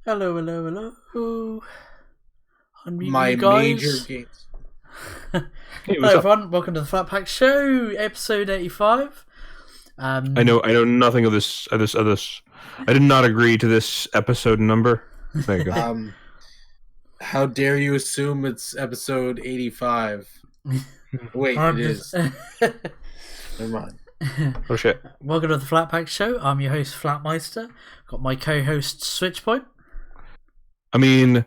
Hello, hello, hello. Unmute My you guys. major games. Hey, Hello, everyone. Welcome to the Flatt Pack Show, episode 85. I know nothing of this. I did not agree to this episode number. There you go. How dare you assume it's episode 85? Wait, it is. Never mind. Oh shit. Welcome to the Flatt Pack Show. I'm your host, Flattmeister. Got my co-host, Switchpoint. I mean,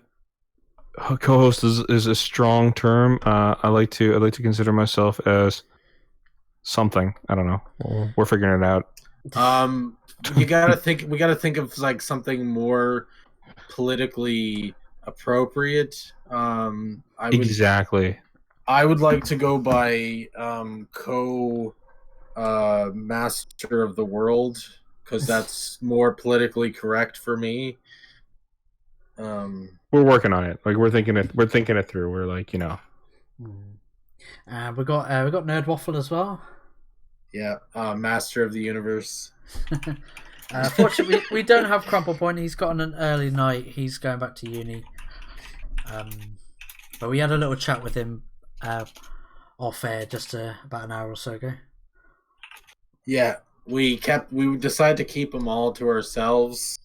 co-host is a strong term. I like to consider myself as something. I don't know. We're figuring it out. We gotta think of like something more politically appropriate. Exactly. I would like to go by master of the world, because that's more politically correct for me. We're working on it. Like we're thinking it through. We're like, you know. We got Nerd Waffle as well. Yeah, master of the universe. Fortunately, we don't have Crumple Point. He's got an early night. He's going back to uni. But we had a little chat with him off air just about an hour or so ago. Yeah, we decided to keep them all to ourselves.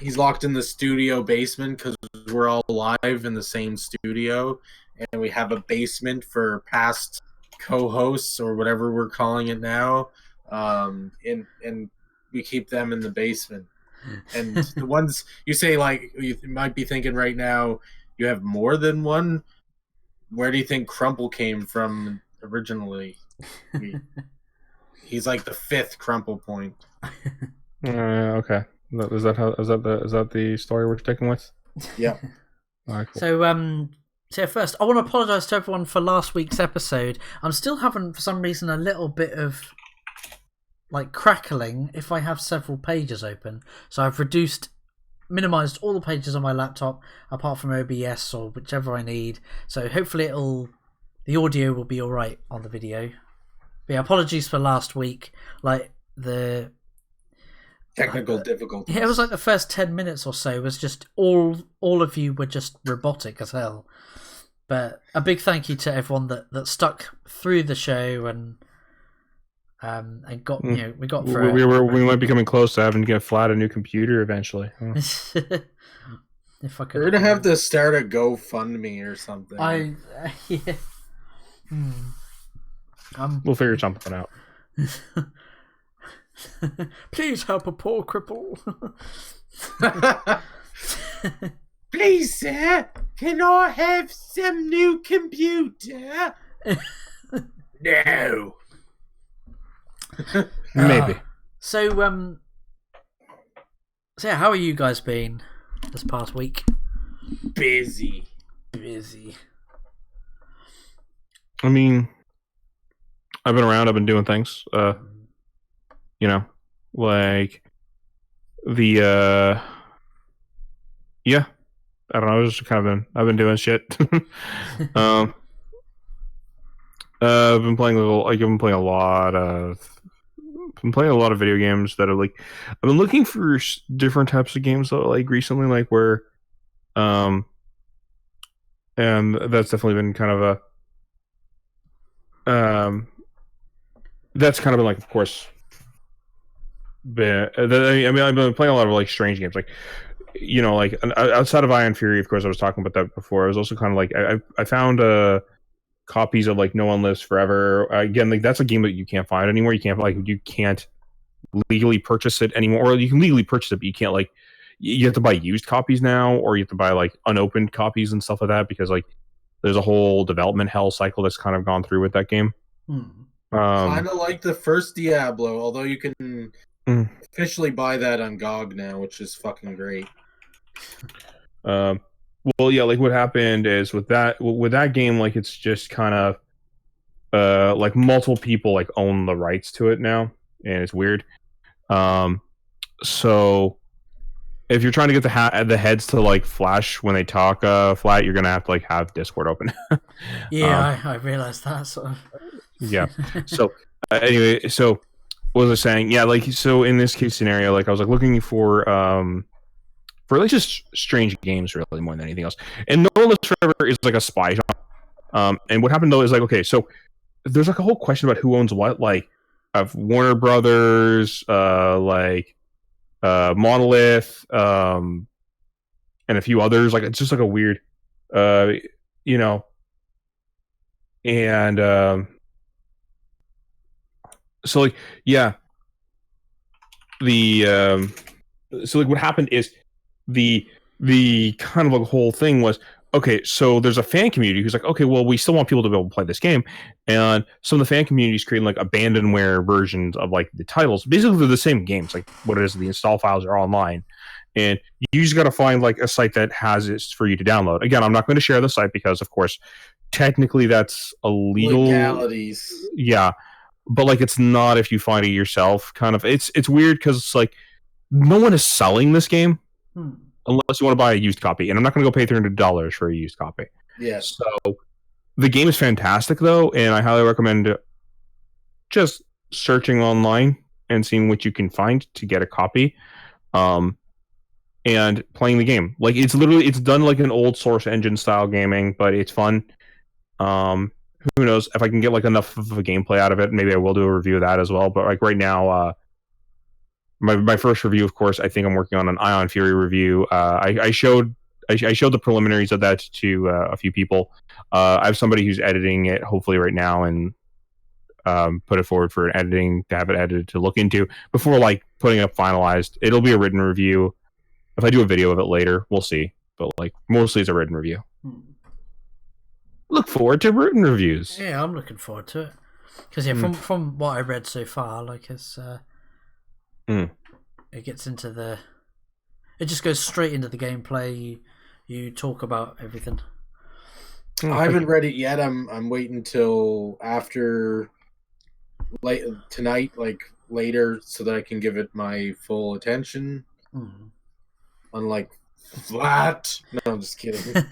He's locked in the studio basement because we're all live in the same studio, and we have a basement for past co-hosts or whatever we're calling it now. And we keep them in the basement. And the ones you say, like, you might be thinking right now, you have more than one. Where do you think Crumple came from originally? He's like the fifth Crumple Point. Okay. Is that the story we're sticking with? Yeah. All right, cool. So first, I want to apologise to everyone for last week's episode. I'm still having, for some reason, a little bit of like crackling if I have several pages open. So I've minimised all the pages on my laptop apart from OBS or whichever I need. So hopefully the audio will be all right on the video. But yeah, apologies for last week. Like the Technical difficulties. Yeah, it was like the first 10 minutes or so was just all of you were just robotic as hell. But a big thank you to everyone that stuck through the show and got we got through. We might be coming close to having to get Flatt a new computer eventually. If I could, we're gonna have to start a GoFundMe or something. Yeah. We'll figure something out. Please help a poor cripple. Please, sir, can I have some new computer? No. Maybe. So yeah, how are you guys been this past week? Busy. I mean, I've been around. I've been doing things. You know, like the yeah. I don't know. I've been doing shit. I've been playing I've been playing a lot of video games that are like, I've been looking for different types of games though, like recently, like where, and that's definitely been kind of that's kind of been like, of course, I've been playing a lot of like strange games, like, you know, like outside of Iron Fury, of course, I was talking about that before. I was also kind of like, I found copies of like No One Lives Forever. Again, like that's a game that you can't find anymore. You can't legally purchase it anymore, or you can legally purchase it, but you can't, like, you have to buy used copies now, or you have to buy like unopened copies and stuff like that, because like there's a whole development hell cycle that's kind of gone through with that game. Kind of like the first Diablo, although you can officially buy that on GOG now, which is fucking great. Well, yeah, like what happened is with that game, like it's just kind of like multiple people like own the rights to it now, and it's weird. So if you're trying to get the heads to like flash when they talk Flatt, you're gonna have to like have Discord open. Yeah, I realized that. So yeah. So anyway, so what was I saying? Yeah, like so in this case scenario, like I was like looking for like just strange games really more than anything else. And No One Lives Forever is like a spy genre. And what happened though is like okay, so there's like a whole question about who owns what, like of Warner Brothers, like Monolith, and a few others. Like it's just like a weird, you know, and so like yeah, the so like what happened is the kind of like whole thing was okay, so there's a fan community who's like, okay, well, we still want people to be able to play this game, and some of the fan communities creating like abandonware versions of like the titles. Basically, they're the same games. Like what it is, the install files are online, and you just got to find like a site that has it for you to download. Again, I'm not going to share the site because, of course, technically that's illegal. Legalities. Yeah, but like it's not if you find it yourself. Kind of, it's weird because it's like no one is selling this game. Unless you want to buy a used copy, and I'm not going to go pay $300 for a used copy. Yeah. So the game is fantastic, though, and I highly recommend just searching online and seeing what you can find to get a copy, and playing the game. Like it's done like an old Source Engine style gaming, but it's fun. Who knows if I can get like enough of a gameplay out of it? Maybe I will do a review of that as well. But like right now. My first review, of course, I think I'm working on an Ion Fury review. I showed the preliminaries of that to a few people. I have somebody who's editing it, hopefully right now, and put it forward for editing to have it edited to look into before like putting it up finalized. It'll be a written review. If I do a video of it later, we'll see. But like mostly it's a written review. Look forward to written reviews. Yeah, I'm looking forward to it because from what I read so far, like it's. It gets into it just goes straight into the gameplay. You talk about everything. I haven't read it yet. I'm waiting till after tonight, like later, so that I can give it my full attention. Unlike Flatt. No, I'm just kidding.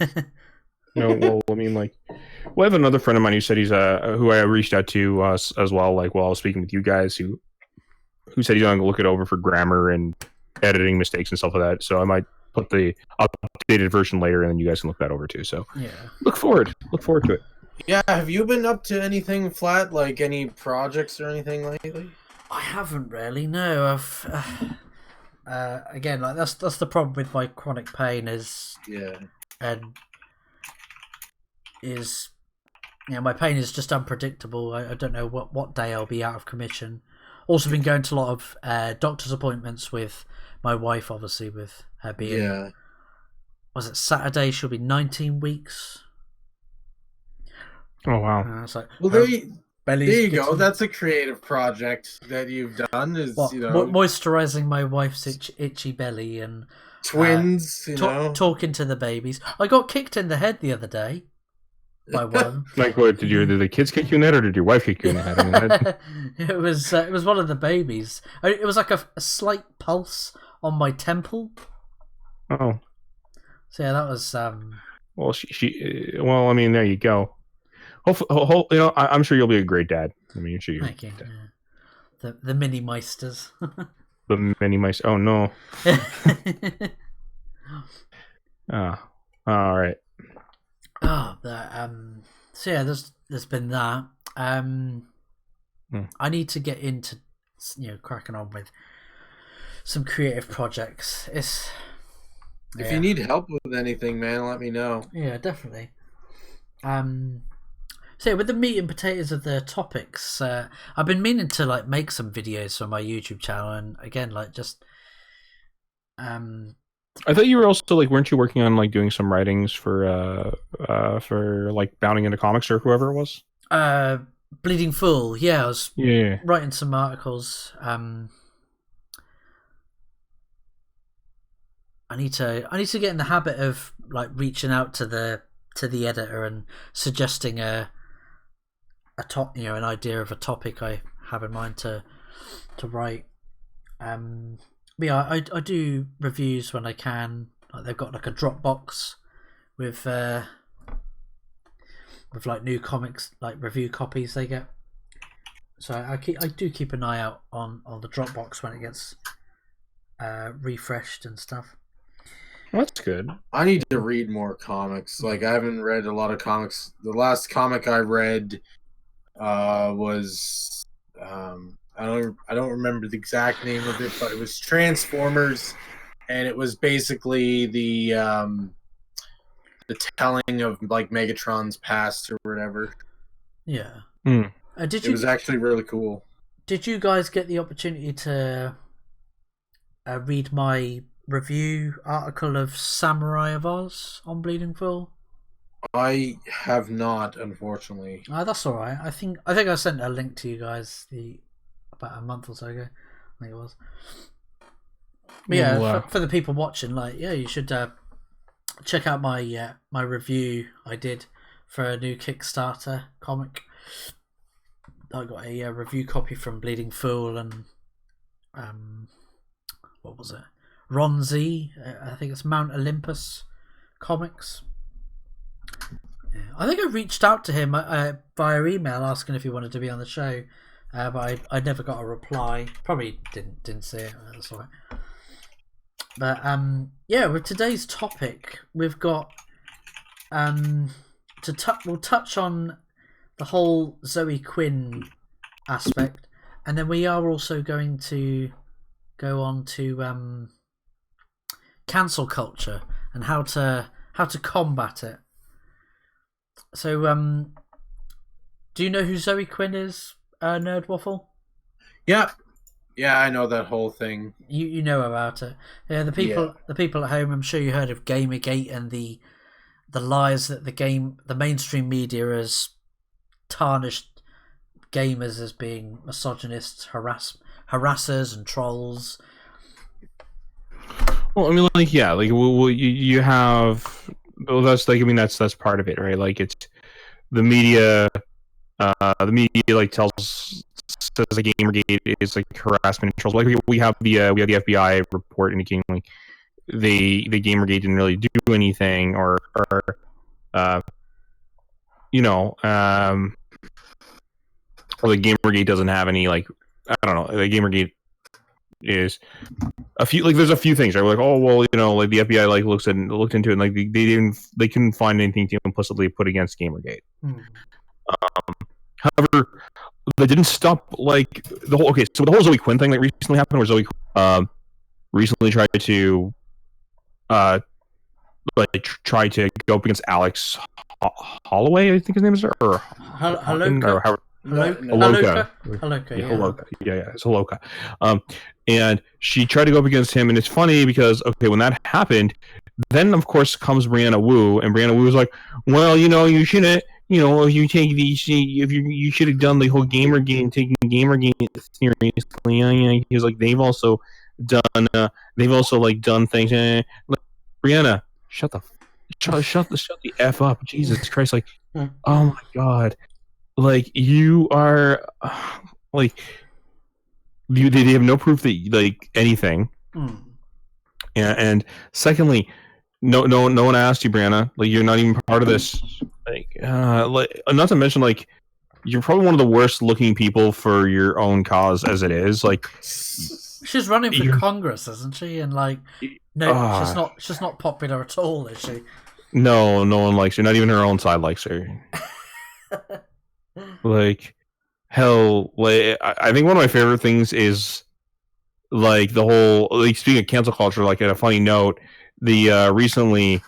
No, well, I mean, like, I have another friend of mine who said he's who I reached out to as well, like while I was speaking with you guys, who said he's going to look it over for grammar and editing mistakes and stuff like that. So I might put the updated version later, and then you guys can look that over too. So yeah, look forward to it. Yeah, have you been up to anything, Flatt? Like any projects or anything lately? I haven't really. No, I've again, like that's the problem with my chronic pain is my pain is just unpredictable. I don't know what day I'll be out of commission. Also been going to a lot of doctor's appointments with my wife, obviously, with her being... Was it Saturday? She'll be 19 weeks. Oh, wow. It's like, well, there you go. That's a creative project that you've done. Is moisturising my wife's itchy belly and... Twins, talking to the babies. I got kicked in the head the other day. By one. Like what? Did the kids kick you in the head, or did your wife kick you in the head? It was one of the babies. It was like a slight pulse on my temple. Oh. So yeah, that was. Well, well, I mean, there you go. Hopefully, I'm sure you'll be a great dad. I mean, sure you. Thank you. Yeah. The mini meisters. The mini meisters. Oh no. All right. So yeah, there's been that. I need to get into cracking on with some creative projects. If you need help with anything, man, let me know. Yeah, definitely. So yeah, with the meat and potatoes of the topics, I've been meaning to like make some videos for my YouTube channel, and again, like just I thought you were also like, weren't you working on like doing some writings for like bounding into comics or whoever it was? Bleeding Fool. Yeah, I was writing some articles. I need to get in the habit of like reaching out to the editor and suggesting an idea of a topic I have in mind to write. Yeah, I do reviews when I can. Like they've got like a Dropbox with like new comics, like review copies they get. So I do keep an eye out on the Dropbox when it gets refreshed and stuff. Well, that's good. I need to read more comics. Like, I haven't read a lot of comics. The last comic I read was I don't remember the exact name of it, but it was Transformers, and it was basically the telling of like Megatron's past or whatever. Yeah. It was actually really cool. Did you guys get the opportunity to read my review article of Samurai of Oz on Bleeding Fool? I have not, unfortunately. That's all right. I think I sent a link to you guys about a month or so ago. I think it was. But yeah, for the people watching, you should check out my my review I did for a new Kickstarter comic. I got a review copy from Bleeding Fool and what was it? Ron Z. I think it's Mount Olympus Comics. Yeah. I think I reached out to him via email asking if he wanted to be on the show, but I never got a reply. Probably didn't see it. That's all right. But with today's topic, we've got we'll touch on the whole Zoe Quinn aspect, and then we are also going to go on to cancel culture and how to combat it. So, do you know who Zoe Quinn is, Nerd Waffle? Yeah, I know that whole thing. You know about it. Yeah, the people at home. I'm sure you heard of Gamergate and the lies that the mainstream media has tarnished gamers as being misogynists, harassers, and trolls. Well, I mean, you have. Well, that's that's part of it, right? Like, it's the media. The media says the Gamergate is harassment and trolls. Like, we have the FBI report indicating the Gamergate didn't really do anything, or the Gamergate doesn't have any I don't know. The Gamergate is a few there's a few things, right? We're the FBI looked into it, and they couldn't find anything to implicitly put against Gamergate. However, that didn't stop the whole. Okay, so the whole Zoe Quinn thing that recently happened, where Zoe recently tried to try to go up against Alex Holloway, I think his name is, or Holoka. It's Holoka. And she tried to go up against him, and it's funny because when that happened, then of course comes Brianna Wu, and Brianna Wu was like, well, you shouldn't, if you take these, if you should have done the whole Gamergate, taking Gamergate seriously. He was like, they've also done things. Brianna, shut the F up, Jesus Christ! Oh my God. You are they have no proof that anything. And secondly, no one asked you, Brianna. You're not even part of this. Not to mention, you're probably one of the worst looking people for your own cause as it is. She's running for Congress, isn't she? And she's not popular at all, is she? No one likes her. Not even her own side likes her. Hell, I think one of my favorite things is the whole speaking of cancel culture. In a funny note, the recently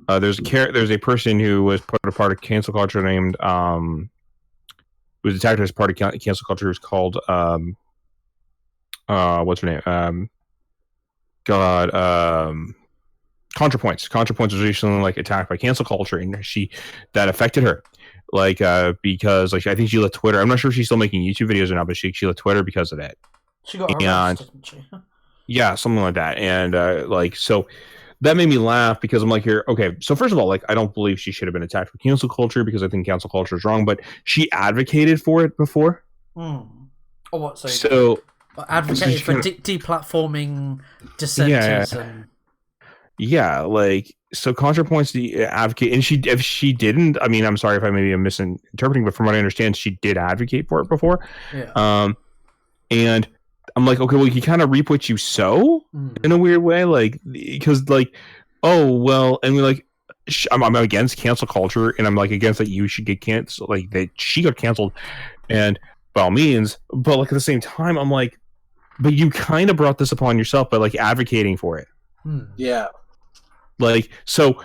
there's a person who was put a part of cancel culture named was attacked as part of cancel culture. Is called what's her name? ContraPoints. ContraPoints was recently attacked by cancel culture, and that affected her. Because I think she left Twitter. I'm not sure if she's still making YouTube videos or not, but she left Twitter because of it. She got harassed, didn't she? Yeah, something like that. And so that made me laugh because I'm okay. So first of all, I don't believe she should have been attacked for cancel culture because I think cancel culture is wrong. But she advocated for it before. Oh, what? So advocated for deplatforming dissenters and. Yeah, so ContraPoints the advocate, and if she didn't, I mean, I'm sorry if I maybe am misinterpreting, but from what I understand, she did advocate for it before. Yeah. And I'm like, okay, well, you kind of reap what you sow in a weird way, like, because like, oh well, and we're like, I'm against cancel culture, and I'm like against that you should get canceled, like that she got canceled, and by all means, but like at the same time, I'm like, but you kind of brought this upon yourself by like advocating for it. Yeah. Like, so,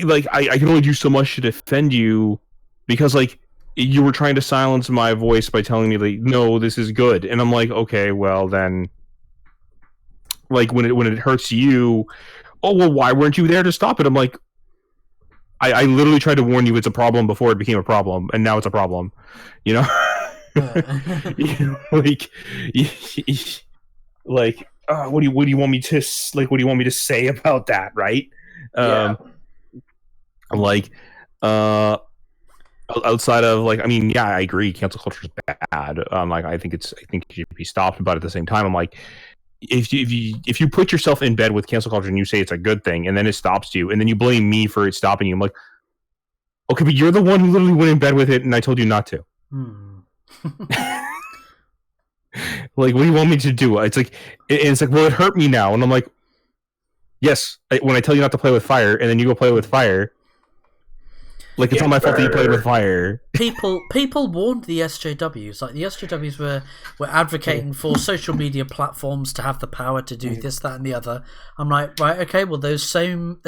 like, I can only do so much to defend you because, like, you were trying to silence my voice by telling me, like, no, this is good. And I'm like, okay, well, then, like, when it hurts you, oh, well, why weren't you there to stop it? I'm like, I literally tried to warn you it's a problem before it became a problem, and now it's a problem, you know? Like, what do you want me to say about that, right? Like, outside of like, I mean, yeah, I agree, cancel culture is bad. Like, I think it should be stopped, but at the same time, I'm like, if you put yourself in bed with cancel culture and you say it's a good thing, and then it stops you, and then you blame me for it stopping you, I'm like, okay, but you're the one who literally went in bed with it, and I told you not to. Like, what do you want me to do? It's like, well, it hurt me now, and I'm like, yes, when I tell you not to play with fire, and then you go play with fire, like, it's not my fault that you played with fire. People warned the SJWs. Like, the SJWs were advocating for social media platforms to have the power to do this, that, and the other. I'm like, right, okay, well, those same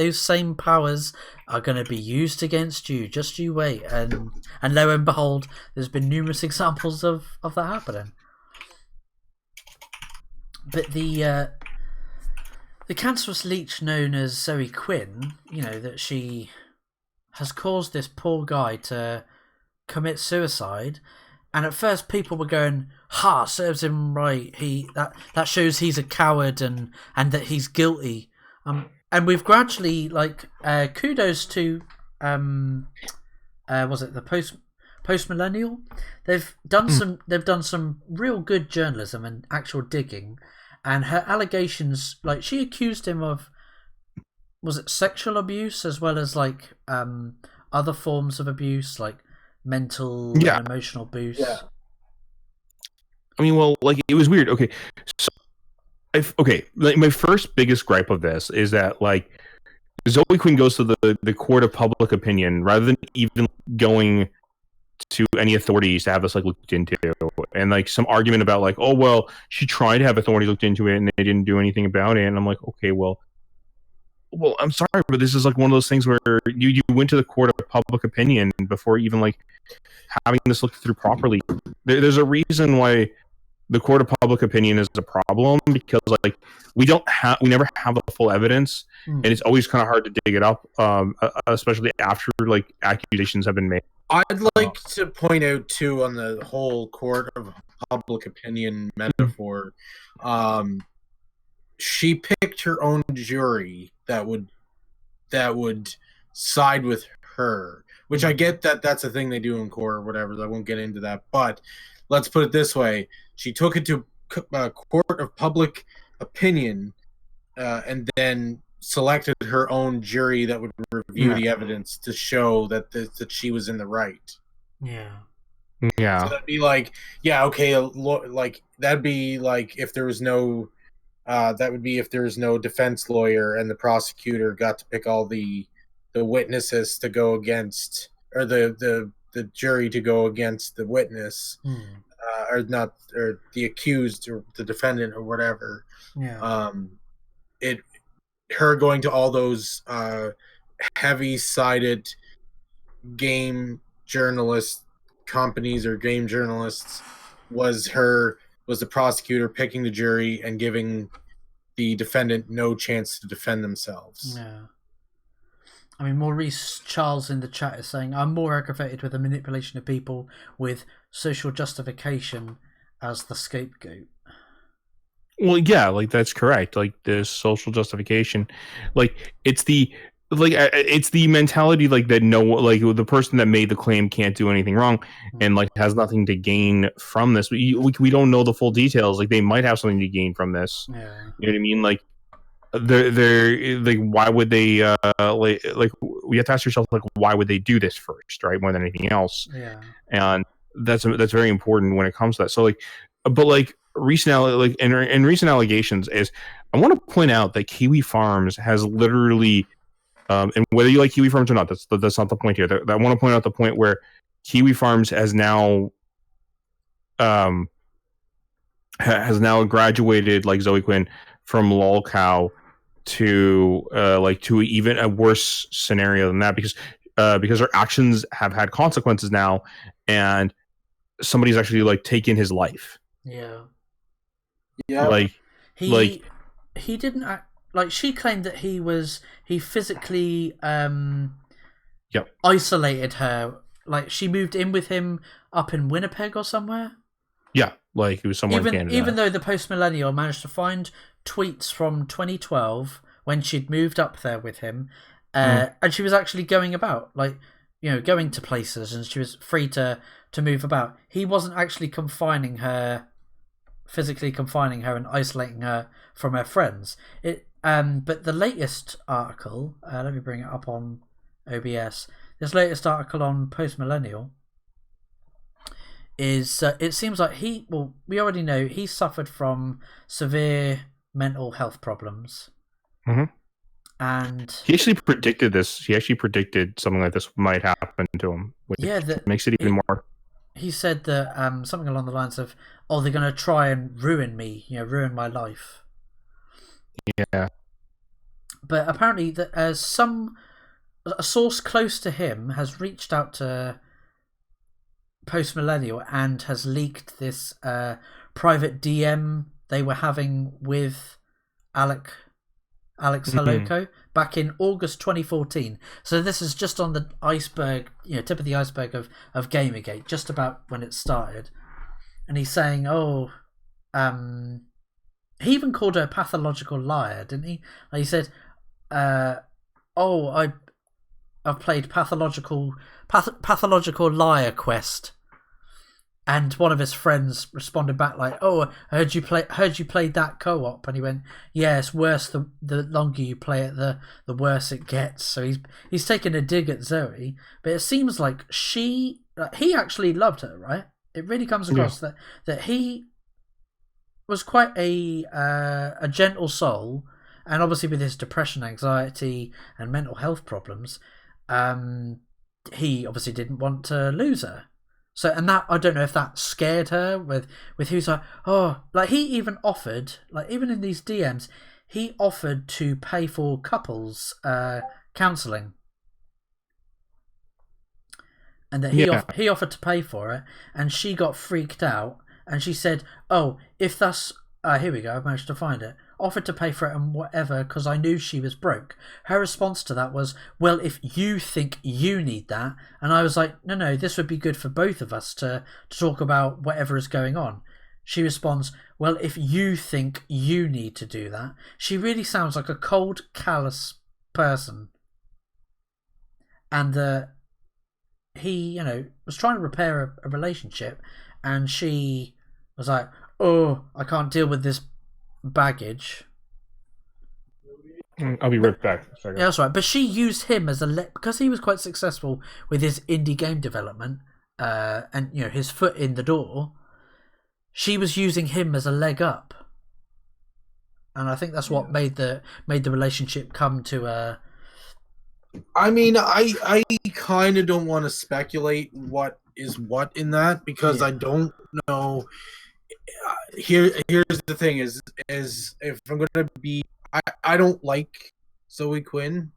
powers are going to be used against you. Just you wait. And lo and behold, there's been numerous examples of that happening. But the cancerous leech known as Zoe Quinn, you know, that she has caused this poor guy to commit suicide, and at first people were going, "Ha, serves him right. That shows he's a coward and that he's guilty." And we've gradually, like, kudos to was it the post millennial? They've done some real good journalism and actual digging. And her allegations, like, she accused him of, was it sexual abuse as well as, like, other forms of abuse, like mental and emotional abuse. Yeah. I mean, well, like, it was weird. Okay, so like, my first biggest gripe of this is that, like, Zoe Quinn goes to the court of public opinion rather than even going to any authorities to have this, like, looked into, and, like, some argument about, like, oh, well, she tried to have authorities looked into it and they didn't do anything about it, and I'm like, okay, well, I'm sorry, but this is, like, one of those things where you went to the court of public opinion before even, like, having this looked through properly. There's a reason why the court of public opinion is a problem, because, like, we never have the full evidence, and it's always kind of hard to dig it up, especially after, like, accusations have been made. I'd like to point out too, on the whole court of public opinion metaphor, she picked her own jury that would side with her, which I get that that's a thing they do in court or whatever. I won't get into that, but let's put it this way: she took it to court of public opinion, and then selected her own jury that would review the evidence to show that that she was in the right. Yeah. So that'd be like, yeah, okay, like, that'd be like if there was no, that would be if there was no defense lawyer and the prosecutor got to pick all the witnesses to go against, or the jury to go against the witness, or not, or the accused or the defendant or whatever. Yeah. Her going to all those heavy-sided game journalist companies or game journalists was the prosecutor picking the jury and giving the defendant no chance to defend themselves. Yeah. I mean, Maurice Charles in the chat is saying, I'm more aggravated with the manipulation of people with social justification as the scapegoat. Well, yeah, like, that's correct. Like, this social justification, like, it's the mentality, like, that the person that made the claim can't do anything wrong, and, like, has nothing to gain from this. We don't know the full details. Like, they might have something to gain from this. Yeah. You know what I mean? Like, they're like, why would they like we have to ask yourself, like, why would they do this first, right, more than anything else? Yeah. And that's very important when it comes to that. So like, but like in recent allegations is, I want to point out that Kiwi Farms has literally, and whether you like Kiwi Farms or not, that's not the point here. I want to point out the point where Kiwi Farms has now graduated, like Zoe Quinn, from lolcow to to even a worse scenario than that, because her actions have had consequences now, and somebody's actually like taken his life. Yeah. Yeah. Like he didn't act like, she claimed that he physically isolated her. Like, she moved in with him up in Winnipeg or somewhere. Yeah, like he was somewhere in Canada. Even though the post-millennial managed to find tweets from 2012 when she'd moved up there with him, and she was actually going about, like, going to places, and she was free to move about. He wasn't actually physically confining her and isolating her from her friends. But the latest article, let me bring it up on OBS. This latest article on post-millennial is, it seems like we already know he suffered from severe mental health problems. Mm-hmm. And he actually predicted this. He actually predicted something like this might happen to him, which makes it even more. He said that something along the lines of, "Oh, they're going to try and ruin me, ruin my life." Yeah. But apparently, a source close to him has reached out to post-millennial and has leaked this private DM they were having with Alex Haloko back in August 2014. So this is just on the iceberg, tip of the iceberg of Gamergate, just about when it started. And he's saying, he even called her a pathological liar, didn't he? Like, he said, I've played pathological liar quest. And one of his friends responded back like, "Oh, I heard you played that co-op," and he went, "Yeah, it's worse. The longer you play it, the worse it gets." So he's taking a dig at Zoe, but it seems like he actually loved her, right? It really comes across that he was quite a gentle soul, and obviously with his depression, anxiety, and mental health problems, he obviously didn't want to lose her. So, and that, I don't know if that scared her with who's like, like, he even offered, like, even in these DMs, he offered to pay for couples counselling. And that he offered to pay for it, and she got freaked out, and she said, "Oh, if that's here we go, I've managed to find it. Offered to pay for it and whatever because I knew she was broke." Her response to that was, "Well, if you think you need that," and I was like, "No, this would be good for both of us to talk about whatever is going on." She responds, "Well, if you think you need to do that." She really sounds like a cold, callous person, and he, was trying to repair a relationship, and she was like, "Oh, I can't deal with this baggage." I'll be right back. Yeah, that's right. But she used him as because he was quite successful with his indie game development, and his foot in the door. She was using him as a leg up, and I think that's what made the relationship come to a. I mean, I kind of don't want to speculate what is what in that, because I don't know. Here's the thing: is if I'm gonna be, I don't like Zoe Quinn.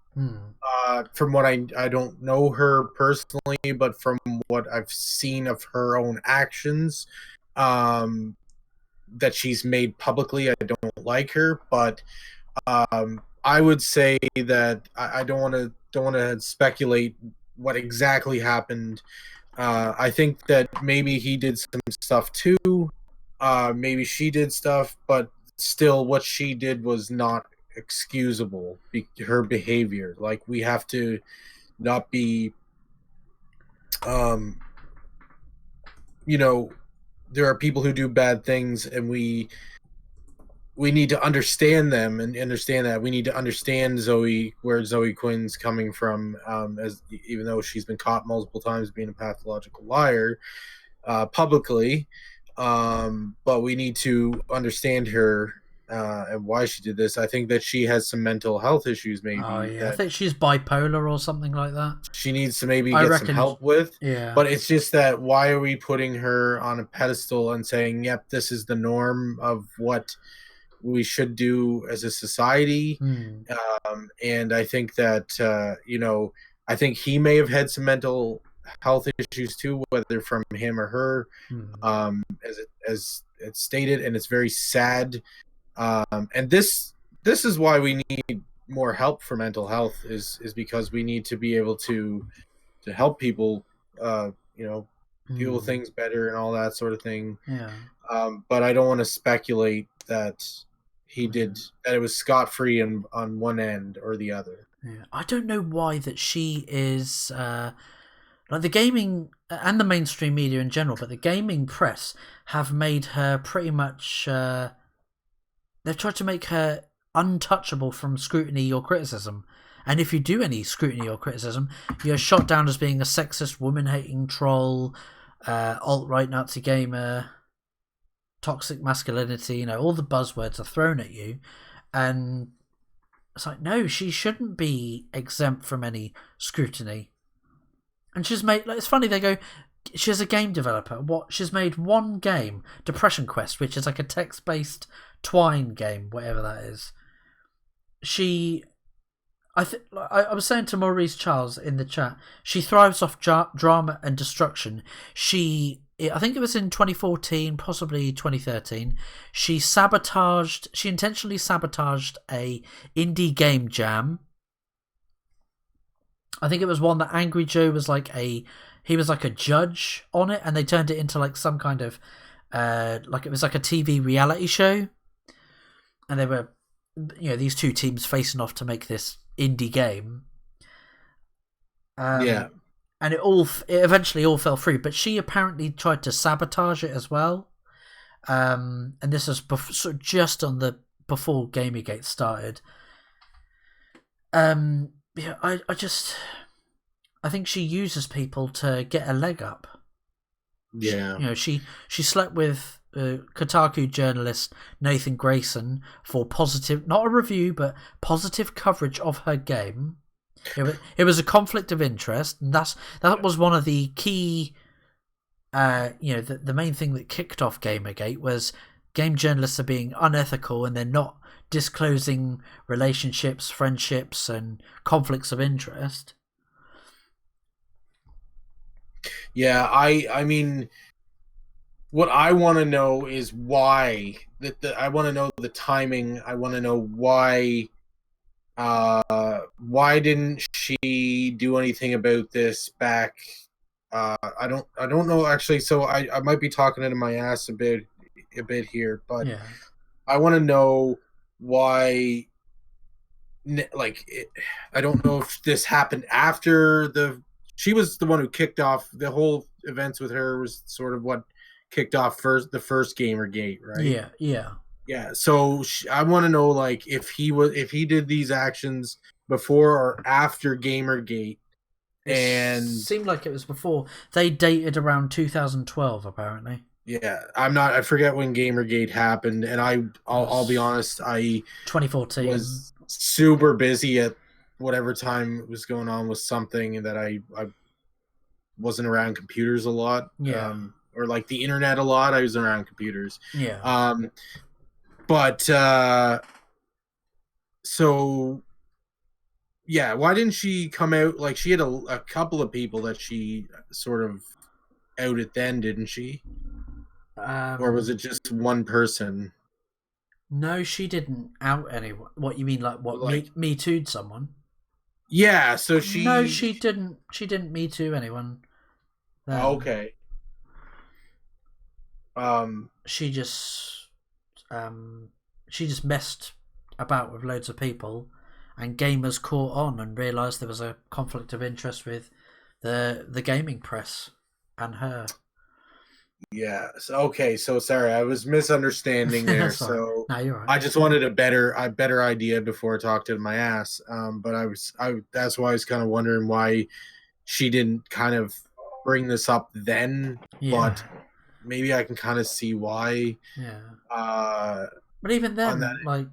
From what I don't know her personally, but from what I've seen of her own actions, that she's made publicly, I don't like her. But I would say that I don't want to speculate what exactly happened. I think that maybe he did some stuff too. Maybe she did stuff, but still, what she did was not excusable. Her behavior, like, we have to not be, there are people who do bad things, and we we need to understand them and understand that we need to understand where Zoe Quinn's coming from, as even though she's been caught multiple times being a pathological liar publicly, but we need to understand her and why she did this. I think that she has some mental health issues, maybe. Oh yeah, I think she's bipolar or something like that. She needs to maybe get some help with. Yeah. But it's just that why are we putting her on a pedestal and saying, "Yep, this is the norm of what we should do as a society"? And I think that I think he may have had some mental health issues too, whether from him or her, as it's stated, and it's very sad. And this is why we need more help for mental health, is because we need to be able to help people, deal with things better and all that sort of thing. Yeah. But I don't want to speculate that that it was scot-free on one end or the other. Yeah. I don't know why that she is like the gaming and the mainstream media in general, but the gaming press have made her pretty much. They've tried to make her untouchable from scrutiny or criticism. And if you do any scrutiny or criticism, you're shot down as being a sexist, woman-hating troll, alt-right Nazi gamer, toxic masculinity, all the buzzwords are thrown at you. And it's like, no, she shouldn't be exempt from any scrutiny. And she's made, it's funny, they go, she's a game developer. She's made one game, Depression Quest, which is like a text-based Twine game, whatever that is. I was saying to Maurice Charles in the chat, she thrives off drama and destruction. I think it was in 2014, possibly 2013. She intentionally sabotaged a indie game jam. I think it was one that Angry Joe was he was like a judge on it, and they turned it into like some kind of it was like a TV reality show. And they were, these two teams facing off to make this indie game. Yeah. And it eventually all fell through, but she apparently tried to sabotage it as well. And this was just before Gamergate started. Yeah, I think she uses people to get a leg up. Yeah. She slept with Kotaku journalist Nathan Grayson for positive, not a review, but positive coverage of her game. It was a conflict of interest, and that was one of the key. The main thing that kicked off Gamergate was game journalists are being unethical and they're not disclosing relationships, friendships, and conflicts of interest. Yeah, I mean, what I want to know is why. I want to know the timing. I want to know why. Why didn't she do anything about this back? I don't know actually. So I might be talking into my ass a bit here, but yeah. I want to know why. I don't know if this happened after she was the one who kicked off the whole events with her, was sort of what kicked off the first Gamergate, right? Yeah. So I want to know, if he did these actions before or after Gamergate. And it seemed like it was before. They dated around 2012, apparently. Yeah, I forget when Gamergate happened, and I'll be honest, 2014 was super busy at whatever time was going on with something that I wasn't around computers a lot. Yeah. Or the internet a lot. I was around computers. Yeah. But so yeah, why didn't she come out? She had a couple of people that she sort of outed then, didn't she? Or was it just one person? No, she didn't out anyone. What you mean, me too'd someone? Yeah, so No, she didn't. She didn't me too anyone. Okay. She just messed about with loads of people, and gamers caught on and realised there was a conflict of interest with the gaming press and her. Yeah. So, okay. So sorry, I was misunderstanding there. Sorry. So No, you're right. I just wanted a better idea before I talked to my ass. But that's why I was kind of wondering why she didn't kind of bring this up then. Yeah. But maybe I can kind of see why. Yeah. But even then, like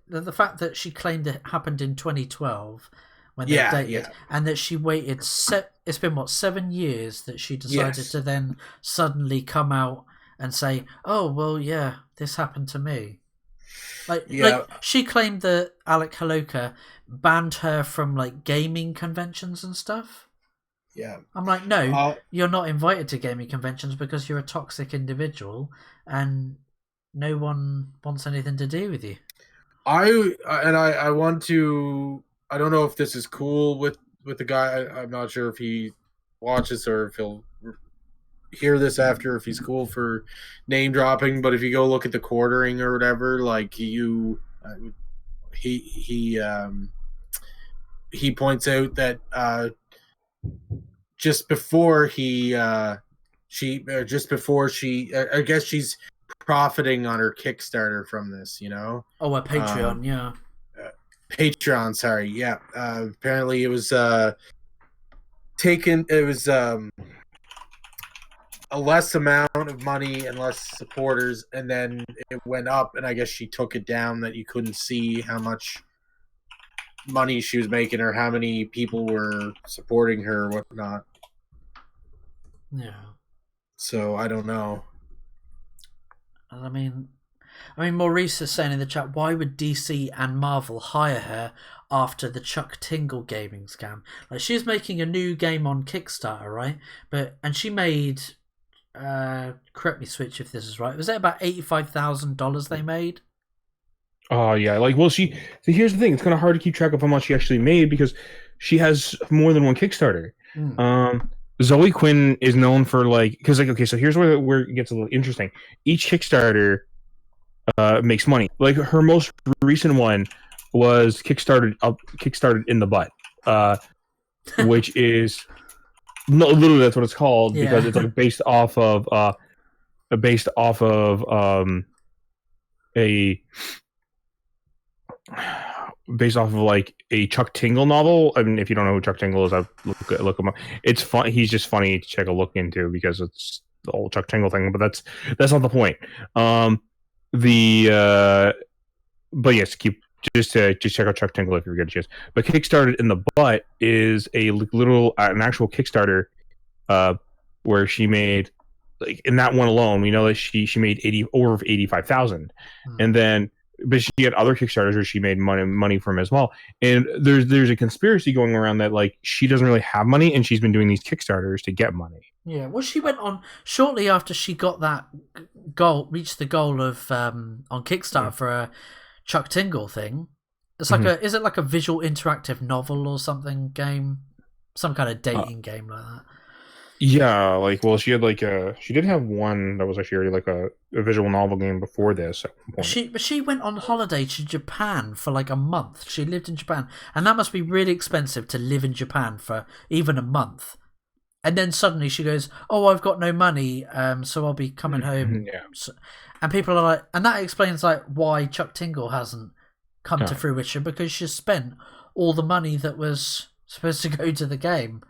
the fact that she claimed it happened in 2012 when they dated, and that she waited. It's been what, 7 years that she decided to then suddenly come out and say, "Oh well, yeah, this happened to me." Like she claimed that Alec Haloka banned her from like gaming conventions and stuff. Yeah. I'm like, no, you're not invited to gaming conventions because you're a toxic individual and no one wants anything to do with you. I want to. I don't know if this is cool with the guy. I'm not sure if he watches or if he'll hear this after, if he's cool for name dropping. But if you go look at the quartering or whatever, like he points out that just before I guess she's profiting on her Kickstarter from this, you know. Oh, a Patreon, yeah. Patreon, sorry, yeah. Apparently, it was a less amount of money and less supporters, and then it went up, and I guess she took it down that you couldn't see how much money she was making or how many people were supporting her or whatnot. Yeah. So I don't know. I mean, Maurice is saying in the chat, why would DC and Marvel hire her after the Chuck Tingle gaming scam? Like, she's making a new game on Kickstarter, right? And she made, correct me, Switch, if this is right. Was it about $85,000 they made? Oh yeah, like, well, here's the thing. It's kind of hard to keep track of how much she actually made because she has more than one Kickstarter. Zoe Quinn is known for so here's where it gets a little interesting. Each Kickstarter makes money. Like, her most recent one was kickstarted in the butt, which is literally that's what it's called, because it's like based off of like a Chuck Tingle novel. I mean, if you don't know who Chuck Tingle is, I look him up. It's fun. He's just funny to check a look into because it's the whole Chuck Tingle thing. But that's not the point. But yes, just check out Chuck Tingle if you get a chance. But Kickstarted in the Butt is an actual Kickstarter, where she made, like, in that one alone, we know that she made over 85,000, and then. But she had other Kickstarters where she made money from as well. And there's a conspiracy going around that, like, she doesn't really have money and she's been doing these Kickstarters to get money. Yeah, well, she went on shortly after she got that reached the goal of on Kickstarter for a Chuck Tingle thing. It's like is it like a visual interactive novel or something game? Some kind of dating game like that. Yeah, like, well, she did have one that was actually already like a visual novel game before this at one point. But she went on holiday to Japan for like a month. She lived in Japan, and that must be really expensive to live in Japan for even a month. And then suddenly she goes, "Oh, I've got no money, so I'll be coming home." Yeah. And people are like, and that explains like why Chuck Tingle hasn't come to fruition, because she spent all the money that was supposed to go to the game.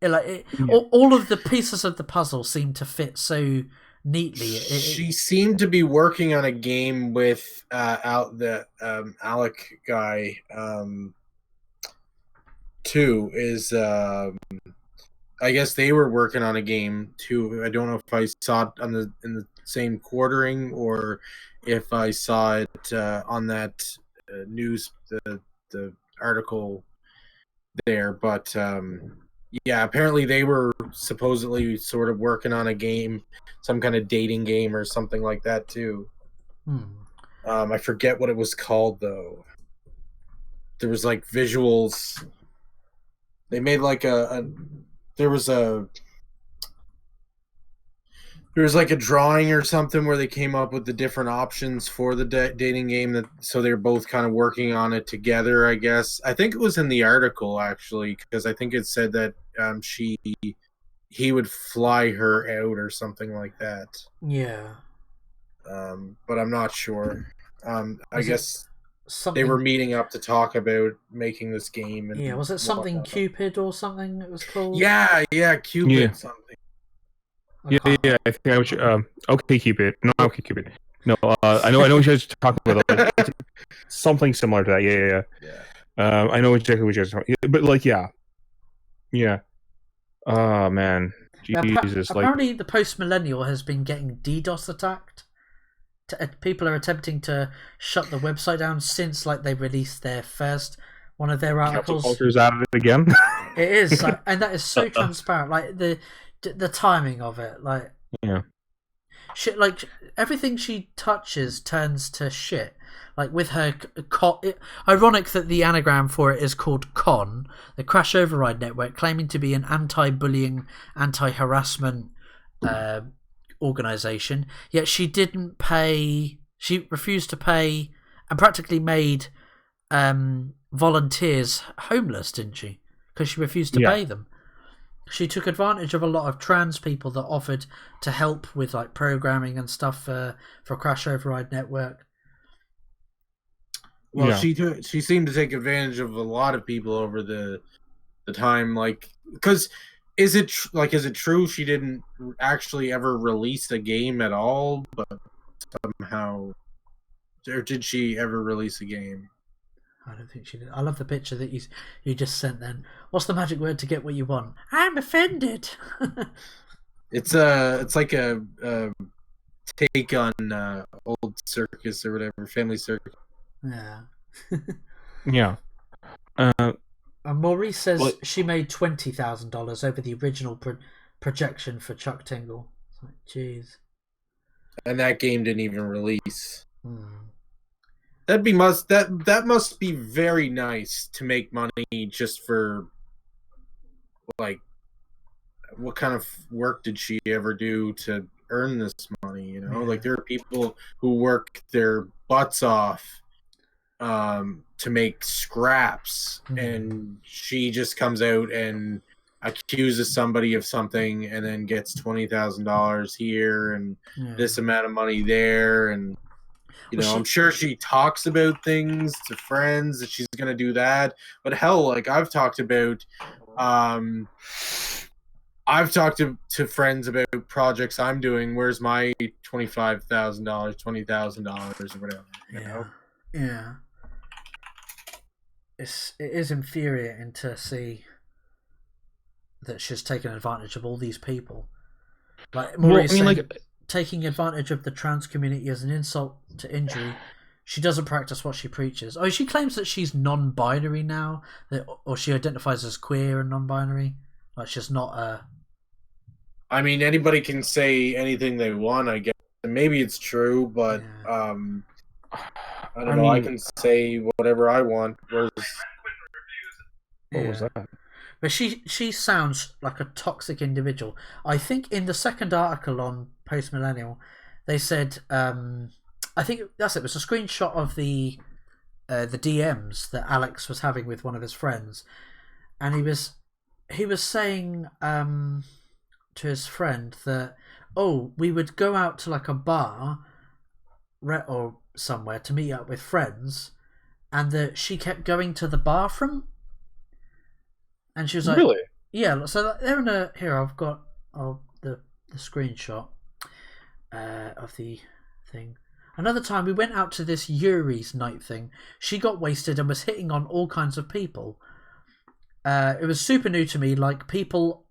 All of the pieces of the puzzle seem to fit so neatly. She seemed to be working on a game with the Alec guy. Too is I guess they were working on a game too. I don't know if I saw it in the same quartering or if I saw it on that news the article there, but. Yeah, apparently they were supposedly sort of working on a game, some kind of dating game or something like that too. I forget what it was called though. There was like visuals. They made like there was like a drawing or something where they came up with the different options for the dating game, so they're both kind of working on it together, I guess. I think it was in the article actually, because I think it said that he would fly her out or something like that. Yeah. But I'm not sure. I guess something... they were meeting up to talk about making this game. And yeah, was it something Cupid or something it was called? Yeah, Cupid something. Yeah, I think I was okay, Cupid. No, okay, Cupid. No, I know what you guys are talking about. It's something similar to that. Yeah. I know exactly what you guys are talking about. But like, yeah. Oh man, Jesus! Apparently, the post-millennial has been getting DDoS attacked. People are attempting to shut the website down since like they released their first one of their articles. Cancel culture's at it again. It is, like, and that is so transparent. Like the timing of it, like shit. Like everything she touches turns to shit. Like with her ironic that the anagram for it is called CON, the Crash Override Network, claiming to be an anti-bullying, anti-harassment organization, yet she didn't pay. She refused to pay and practically made volunteers homeless, didn't she? Because she refused to pay them. She took advantage of a lot of trans people that offered to help with like programming and stuff for Crash Override Network. Well, she seemed to take advantage of a lot of people over the time, like, because is it true she didn't actually ever release a game at all, but somehow, or did she ever release a game? I don't think she did. I love the picture that you just sent. Then, what's the magic word to get what you want? I'm offended. It's like a take on old circus or whatever, family circus. Yeah. Yeah. And Maurice says she made $20,000 over the original projection for Chuck Tingle. It's like, jeez. And that game didn't even release. That must be very nice to make money just for, like, what kind of work did she ever do to earn this money? You know, like there are people who work their butts off to make scraps, and she just comes out and accuses somebody of something and then gets $20,000 here and this amount of money there, and I'm sure she talks about things to friends that she's gonna do that, but hell, like I've talked about to friends about projects I'm doing. Where's my $25,000, $20,000 or whatever, you know? Yeah. It is infuriating to see that she's taken advantage of all these people. Like Maurice taking advantage of the trans community as an insult to injury. She doesn't practice what she preaches. Oh, she claims that she's non-binary now, or she identifies as queer and non-binary. Like she's not a... I mean, anybody can say anything they want, I guess. Maybe it's true, but I don't know. I can say whatever I want. What was that? But she sounds like a toxic individual. I think in the second article on Post Millennial, they said, I think that's it. It was a screenshot of the DMs that Alex was having with one of his friends, and he was saying to his friend that, we would go out to like a bar or somewhere to meet up with friends, and that she kept going to the bathroom, and she was like, really? Yeah. So they're in a... Here, I've got the screenshot of the thing. Another time we went out to this Yuri's night thing. She got wasted and was hitting on all kinds of people. It was super new to me, like people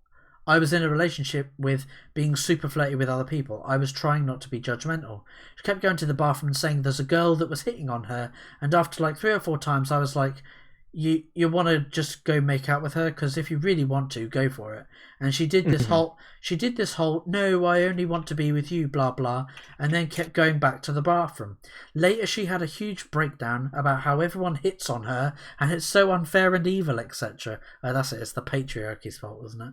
I was in a relationship with being super flirty with other people. I was trying not to be judgmental. She kept going to the bathroom and saying there's a girl that was hitting on her, and after like 3 or 4 times I was like, you want to just go make out with her, because if you really want to, go for it. And she did this whole no, I only want to be with you, blah blah, and then kept going back to the bathroom. Later she had a huge breakdown about how everyone hits on her and it's so unfair and evil, etc. That's it, it's the patriarchy's fault, isn't it?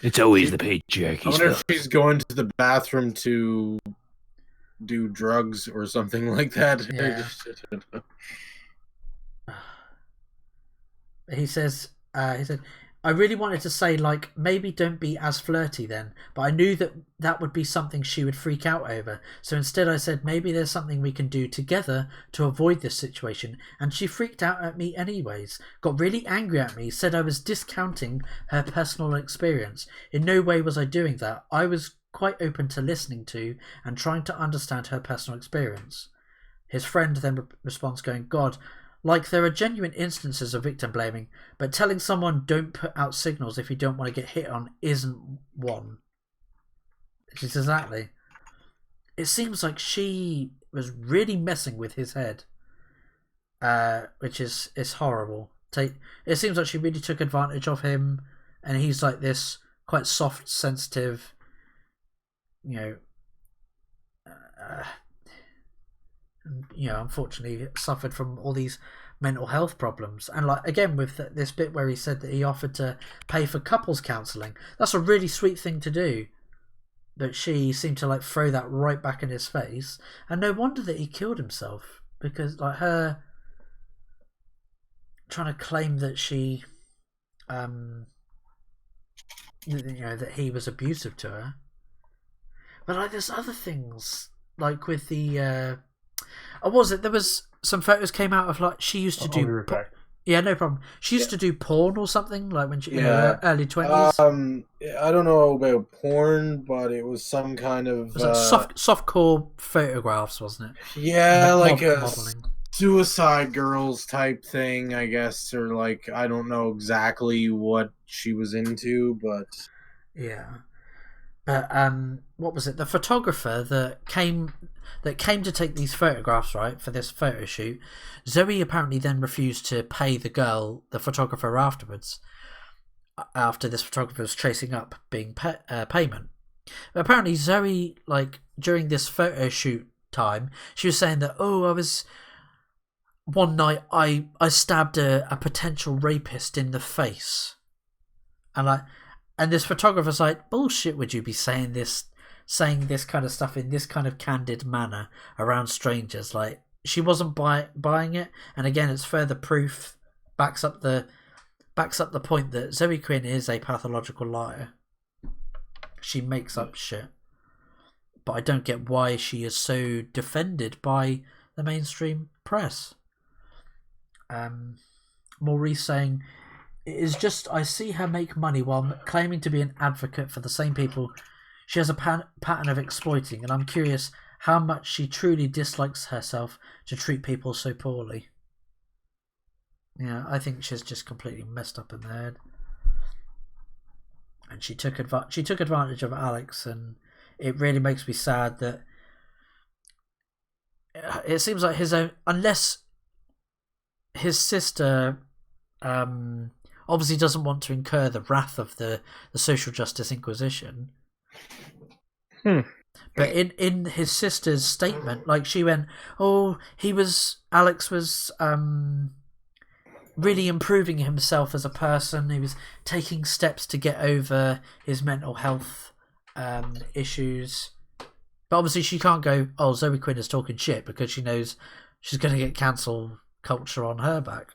It's always the patriarchy. I wonder if she's going to the bathroom to do drugs or something like that. Yeah. He said, I really wanted to say, like, maybe don't be as flirty then, but I knew that that would be something she would freak out over. So instead I said, maybe there's something we can do together to avoid this situation. And she freaked out at me anyways, got really angry at me, said I was discounting her personal experience. In no way was I doing that. I was quite open to listening to and trying to understand her personal experience. His friend then responds going, God, like there are genuine instances of victim blaming, but telling someone don't put out signals if you don't want to get hit on isn't one. Just exactly. It seems like she was really messing with his head, which is horrible. It seems like she really took advantage of him, and he's like this quite soft, sensitive, unfortunately suffered from all these mental health problems. And like again with this bit where he said that he offered to pay for couples counselling, that's a really sweet thing to do, but she seemed to like throw that right back in his face. And no wonder that he killed himself, because like her trying to claim that she that he was abusive to her. But like there's other things like with the there was some photos came out of like she used to do. Yeah, no problem. She used to do porn or something like when she in her early 20s. I don't know about porn, but it was some kind of it was like softcore photographs, wasn't it? Yeah, like a modeling. Suicide Girls type thing, I guess, or like I don't know exactly what she was into, but yeah. But what was it? The photographer that came to take these photographs, right, for this photo shoot, Zoe apparently then refused to pay the photographer afterwards, after this photographer was chasing up being payment. But apparently Zoe, like, during this photo shoot time, she was saying that, one night I stabbed a potential rapist in the face. And this photographer's like, bullshit, would you be saying this kind of stuff in this kind of candid manner around strangers? Like, she wasn't buying it. And again, it's further proof, backs up the point that Zoe Quinn is a pathological liar. She makes up shit. But I don't get why she is so defended by the mainstream press. Maurice saying, it is just I see her make money while claiming to be an advocate for the same people she has a pattern of exploiting, and I'm curious how much she truly dislikes herself to treat people so poorly. Yeah, I think she's just completely messed up in the head. And she took advantage of Alex, and it really makes me sad that it seems like unless his sister obviously doesn't want to incur the wrath of the social justice inquisition. But in his sister's statement, like she went, Alex was really improving himself as a person. He was taking steps to get over his mental health issues. But obviously she can't go, Zoe Quinn is talking shit, because she knows she's going to get cancel culture on her back.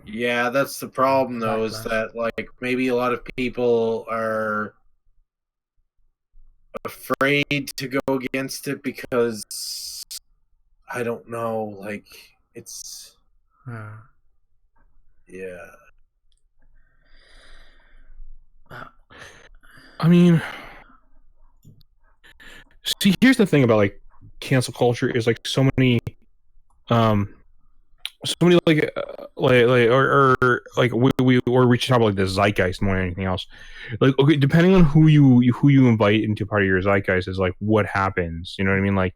Yeah, that's the problem, though, is that like maybe a lot of people are afraid to go against it because I don't know, like it's yeah. I mean, see, here's the thing about like cancel culture is like so many or we should talk about like the zeitgeist more than anything else. Like, okay, depending on who you invite into part of your zeitgeist is like what happens. You know what I mean? Like,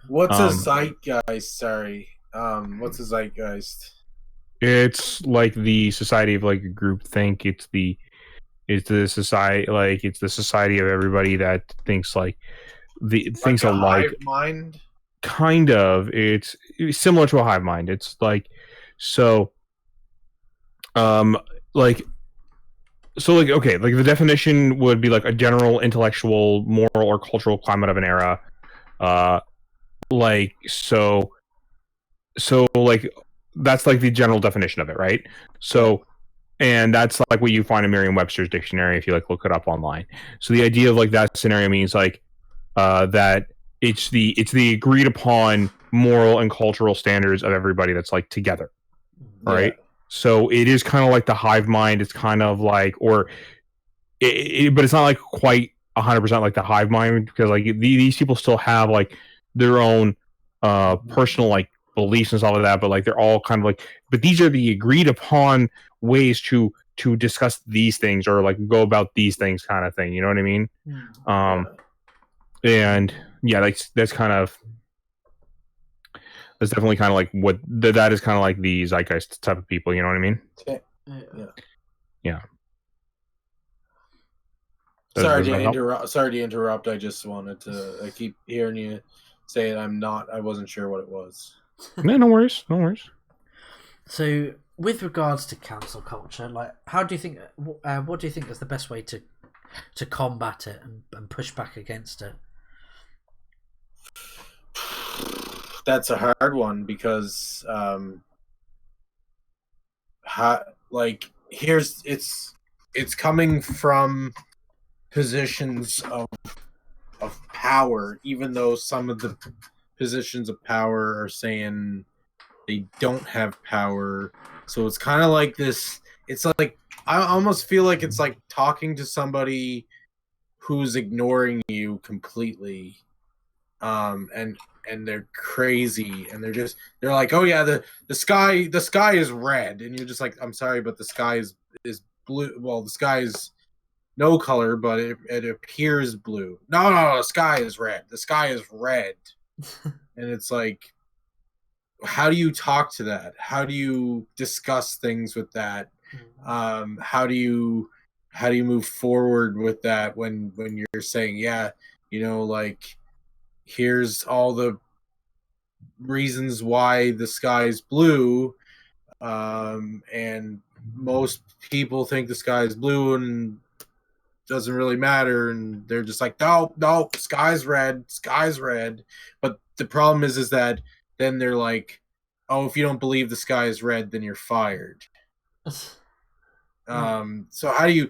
what's a zeitgeist? Sorry, what's a zeitgeist? It's like the society of like a group think. It's the society, like it's the society of everybody that thinks like thinks a alike. Hive mind. Kind of. It's similar to a hive mind. It's like okay, like the definition would be like a general intellectual, moral, or cultural climate of an era. Like that's like the general definition of it, right? So And that's like what you find in Merriam-Webster's dictionary if you like look it up online. So the idea of like that scenario means like that it's the agreed upon moral and cultural standards of everybody that's like together, right? Yeah. So it is kind of like the hive mind. It's kind of like, but it's not like quite 100% like the hive mind, because like these people still have like their own personal like beliefs and stuff like that, but like they're all kind of like, but these are the agreed upon ways to discuss these things or like go about these things, kind of thing. You know what I mean? And yeah, like that's definitely kind of like what that is kind of like the zeitgeist type of people. You know what I mean? Yeah. Sorry to interrupt. I just wanted to. I keep hearing you say it. I wasn't sure what it was. Yeah, no worries. So, with regards to cancel culture, like, how do you think? What do you think is the best way to combat it and push back against it? That's a hard one because, it's coming from positions of power, even though some of the positions of power are saying they don't have power. So it's kind of like this. It's like I almost feel like it's like talking to somebody who's ignoring you completely, and they're crazy, and they're like, oh yeah, the sky is red, and you're just like, I'm sorry, but the sky is blue. Well, the sky is no color, but it appears blue. No, the sky is red. The sky is red. And it's like, how do you talk to that? How do you discuss things with that? How do you move forward with that when you're saying, yeah, like, here's all the reasons why the sky is blue, and most people think the sky is blue and doesn't really matter, and they're just like, no, sky's red. But the problem is that then they're like, oh, if you don't believe the sky is red, then you're fired. So how do you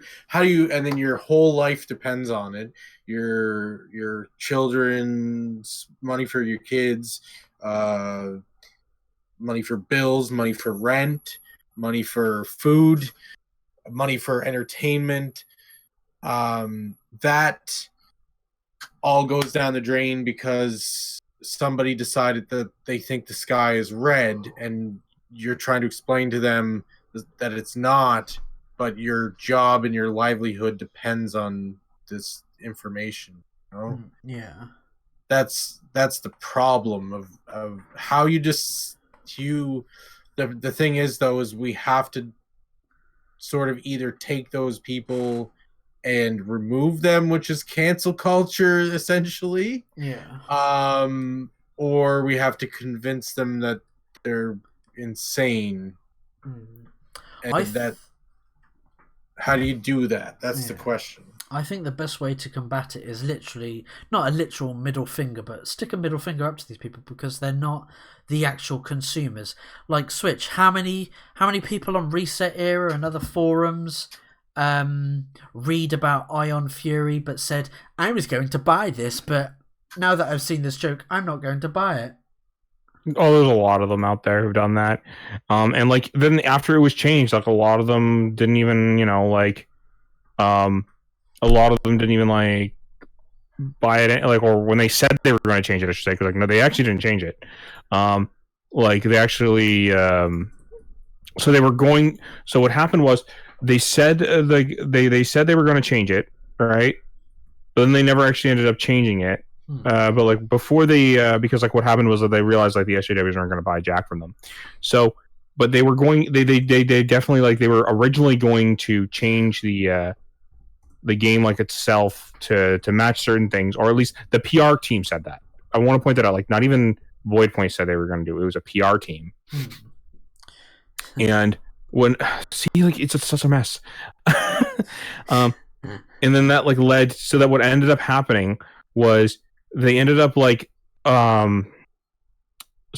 and then your whole life depends on it, your children's money for your kids, money for bills, money for rent, money for food, money for entertainment, that all goes down the drain because somebody decided that they think the sky is red, and you're trying to explain to them that it's not, but your job and your livelihood depends on this information. Yeah, that's the problem of how you the thing is, though, is we have to sort of either take those people and remove them, which is cancel culture essentially. Yeah. Or we have to convince them that they're insane. And how do you do that? That's the question. I think the best way to combat it is literally not a literal middle finger, but stick a middle finger up to these people, because they're not the actual consumers. Like Switch, how many people on Reset Era and other forums read about Ion Fury but said, I was going to buy this, but now that I've seen this joke, I'm not going to buy it. Oh, there's a lot of them out there who've done that. And like then after it was changed, like a lot of them didn't even, a lot of them didn't even like buy it, like, or when they said they were going to change it, I should say, because like no, they actually didn't change it. Like they actually, so they were going. So what happened was they said they said they were going to change it, right? But then they never actually ended up changing it. But like before they, because like what happened was that they realized like the SJWs weren't going to buy Jack from them. So, but they were going. They definitely, like, they were originally going to change the game like itself to match certain things, or at least the PR team said that. I want to point that out. Like not even Void Point said they were going to do it. It was a PR team. And when like it's such a mess. And then that like led, so that what ended up happening was they ended up like so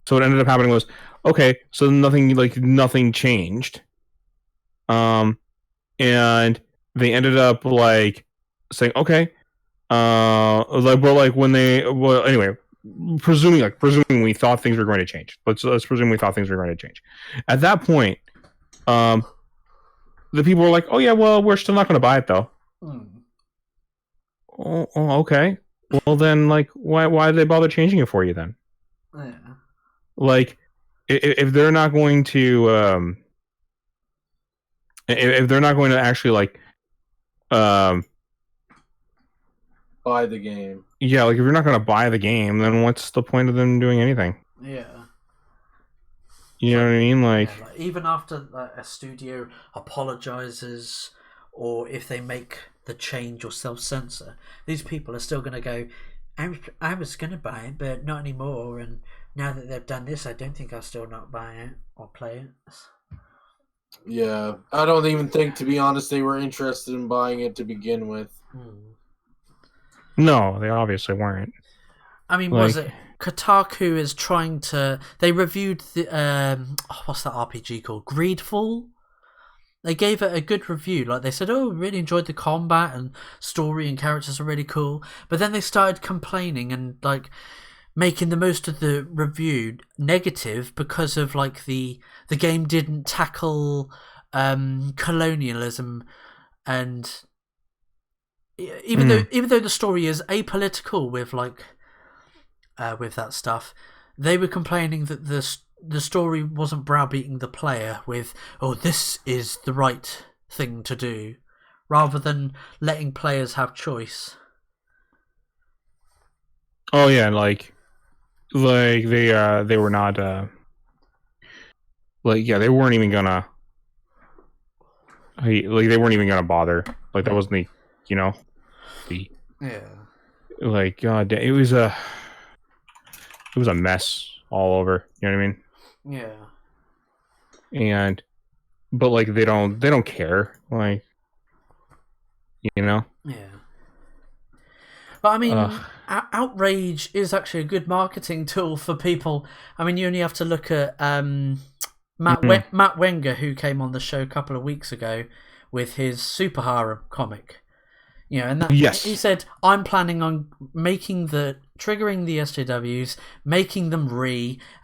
what ended up happening was, okay, so nothing changed. And they ended up like saying, okay, like, well, like when they, well, anyway, presuming we thought things were going to change. Let's presume we thought things were going to change. At that point, the people were like, oh yeah, well, we're still not going to buy it though. Oh, okay. Well then, like, why did they bother changing it for you then? Yeah. Like, if they're not going to, if they're not going to actually like, buy the game. Yeah, like if you're not going to buy the game, then what's the point of them doing anything? Yeah. You know what I mean? Like, yeah, like even after a studio apologizes, or if they make the change or self-censor, these people are still going to go, I was going to buy it, but not anymore. And now that they've done this, I don't think I'll still not buy it or play it. Yeah, I don't even think, to be honest, they were interested in buying it to begin with. No, they obviously weren't. I mean, like, was it Kotaku is trying to? They reviewed the what's that RPG called? Greedfall. They gave it a good review. Like they said, oh, really enjoyed the combat and story and characters are really cool. But then they started complaining and like making the most of the review negative because of like the game didn't tackle colonialism, and even though the story is apolitical with like with that stuff, they were complaining that the story wasn't browbeating the player with, oh, this is the right thing to do, rather than letting players have choice. Oh yeah, like they were not like, yeah, they weren't even gonna like, they weren't even gonna bother. Like that wasn't the, you know, the, yeah, like, god, it was a mess all over. You know what I mean? Yeah. And but like they don't care, like, you know. Yeah. But I mean, outrage is actually a good marketing tool for people. I mean, you only have to look at Matt Wenger, who came on the show a couple of weeks ago with his Super Harem comic. You know, and that, yes, he said, I'm planning on triggering the SJWs, making them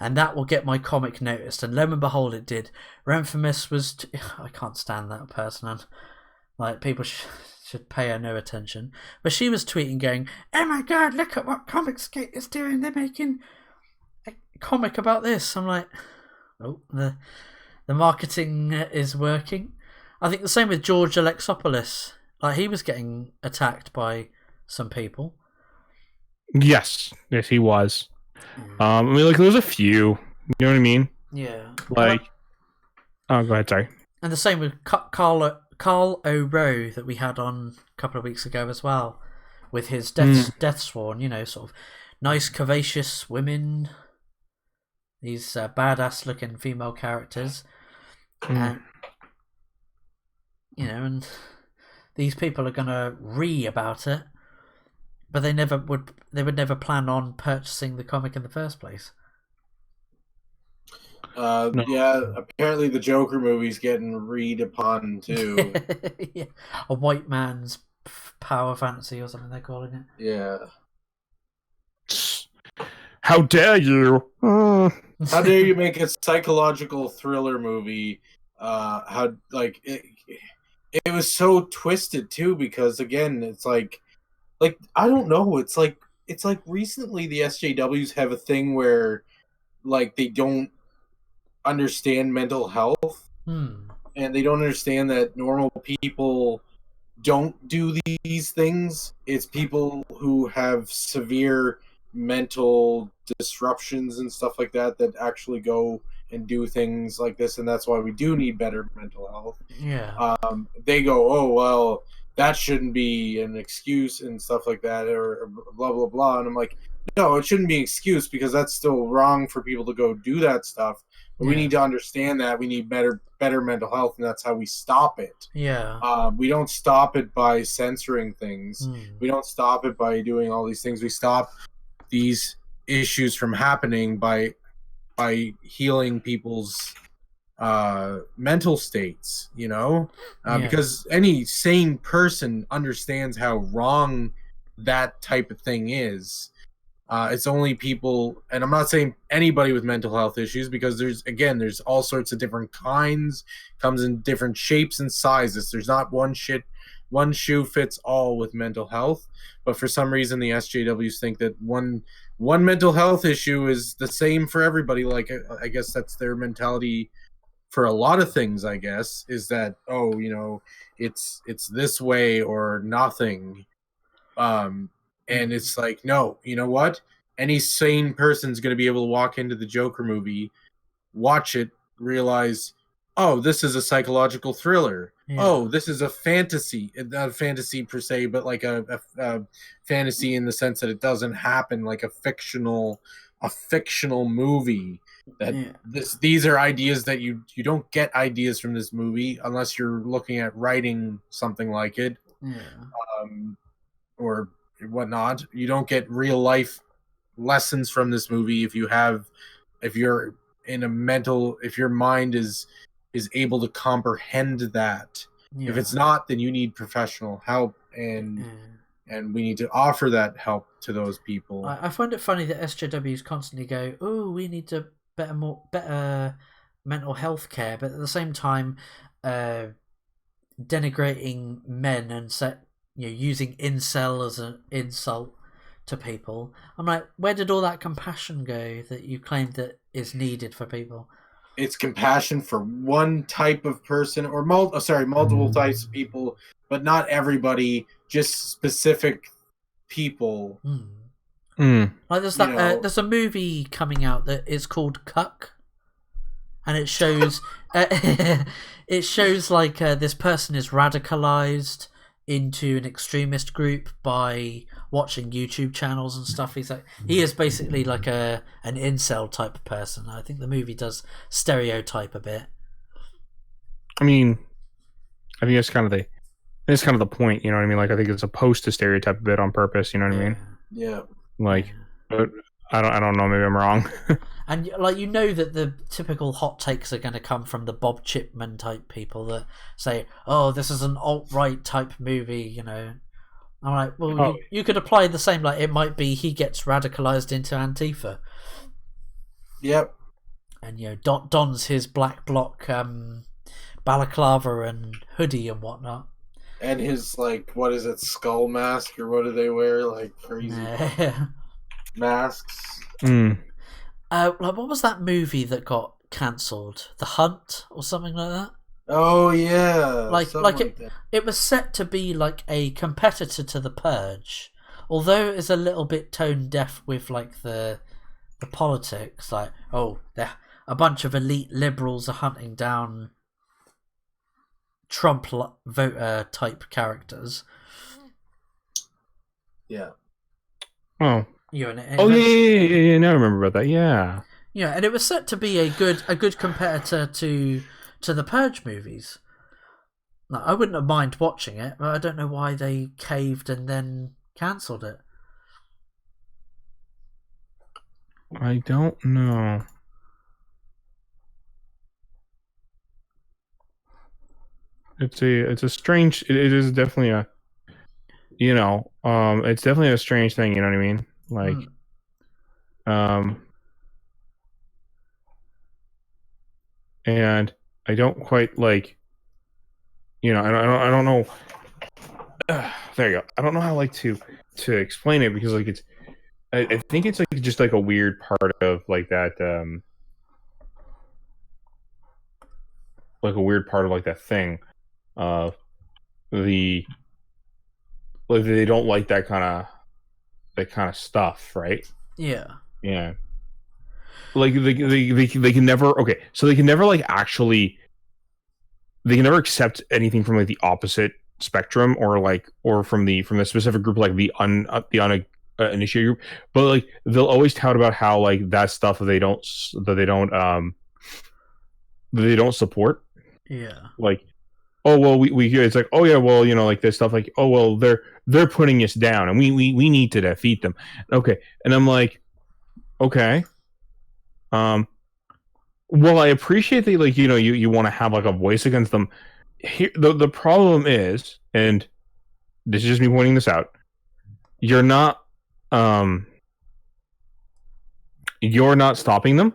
and that will get my comic noticed. And lo and behold, it did. Renfamous was, I can't stand that person, and like people should pay her no attention. But she was tweeting, going, "Oh my god, look at what Comicsgate is doing! They're making a comic about this." I'm like, oh, the marketing is working. I think the same with George Alexopoulos. Like, he was getting attacked by some people. Yes, he was. I mean, like, there was a few. You know what I mean? Yeah. Like, oh, go ahead. Sorry. And the same with Carl O'Roe that we had on a couple of weeks ago as well, with his Death Sworn. You know, sort of nice, curvaceous women. These badass-looking female characters, and you know, and these people are gonna about it, but they would never plan on purchasing the comic in the first place. No. Yeah, apparently the Joker movie's getting upon too. Yeah. A white man's power fantasy or something they're calling it. Yeah. How dare you? How dare you make a psychological thriller movie? How, like, it was so twisted too, because again, it's like I don't know, it's like recently the SJWs have a thing where like they don't understand mental health, and they don't understand that normal people don't do these things. It's people who have severe mental disruptions and stuff like that actually go and do things like this, and that's why we do need better mental health. Yeah. They go, oh well, that shouldn't be an excuse and stuff like that, or blah blah blah. And I'm like, no, it shouldn't be an excuse, because that's still wrong for people to go do that stuff. But we need to understand that we need better mental health, and that's how we stop it. Yeah. We don't stop it by censoring things. We don't stop it by doing all these things. We stop these issues from happening by healing people's mental states, because any sane person understands how wrong that type of thing is. It's only people, and I'm not saying anybody with mental health issues, because there's all sorts of different kinds, comes in different shapes and sizes. There's not one shoe fits all with mental health. But for some reason, the SJWs think that one mental health issue is the same for everybody. Like, I guess that's their mentality for a lot of things. I guess is that, it's this way or nothing. And it's like, no, you know what? Any sane person's going to be able to walk into the Joker movie, watch it, realize, oh, this is a psychological thriller. Yeah. Oh, this is a fantasy. Not a fantasy per se, but like a fantasy in the sense that it doesn't happen, like a fictional movie. That these are ideas that you don't get ideas from this movie unless you're looking at writing something like it. Yeah. Or whatnot. You don't get real life lessons from this movie if your mind is able to comprehend that. Yeah. If it's not, then you need professional help, and we need to offer that help to those people. I find it funny that SJWs constantly go, "Oh, we need to better mental health care," but at the same time, denigrating men and using incel as an insult to people. I'm like, where did all that compassion go that you claimed that is needed for people? It's compassion for one type of person, or multiple types of people, but not everybody, just specific people. Like there's a movie coming out that is called Cuck, and it shows like this person is radicalized into an extremist group by watching YouTube channels and stuff. He is basically like an incel type of person. I think the movie does stereotype a bit. I think that's kind of the point, you know what I mean? Like, I think it's supposed to stereotype a bit on purpose, you know what I mean? Yeah. Like, but I don't know, maybe I'm wrong. And that the typical hot takes are going to come from the Bob Chipman type people that say, "Oh, this is an alt-right type movie," I'm like, well, you could apply the same. Like, it might be he gets radicalized into Antifa. Yep. And dons his black bloc balaclava and hoodie and whatnot. And his, like, what is it, skull mask, or what do they wear? Like, crazy masks. What was that movie that got cancelled? The Hunt or something like that? Oh yeah, it was set to be like a competitor to The Purge, although it's a little bit tone deaf with like the politics. Like, a bunch of elite liberals are hunting down Trump voter type characters. Yeah. Oh. Yeah. Now I remember about that. Yeah. Yeah, and it was set to be a good competitor to the Purge movies. Like, I wouldn't have mind watching it, but I don't know why they caved and then cancelled it. I don't know. It's a strange. It is definitely a. It's definitely a strange thing. You know what I mean? Like, and I don't quite like. I don't know. There you go. I don't know how to explain it, because like I think it's like just like a weird part of like that. Like a weird part of like that thing. They don't like that kind of stuff, right? Yeah. Like they can never. Okay, so they can never like actually. They can never accept anything from like the opposite spectrum, or from the specific group, like the uninitiated group. But like they'll always tout about how like that stuff that they don't support. Yeah. Like, oh well, we hear it's like, oh yeah, well, like this stuff, like, oh well, they're putting us down and we need to defeat them. Okay, and I'm like, okay, Well, I appreciate that, like, you want to have like a voice against them. Here, the problem is, and this is just me pointing this out, you're not stopping them.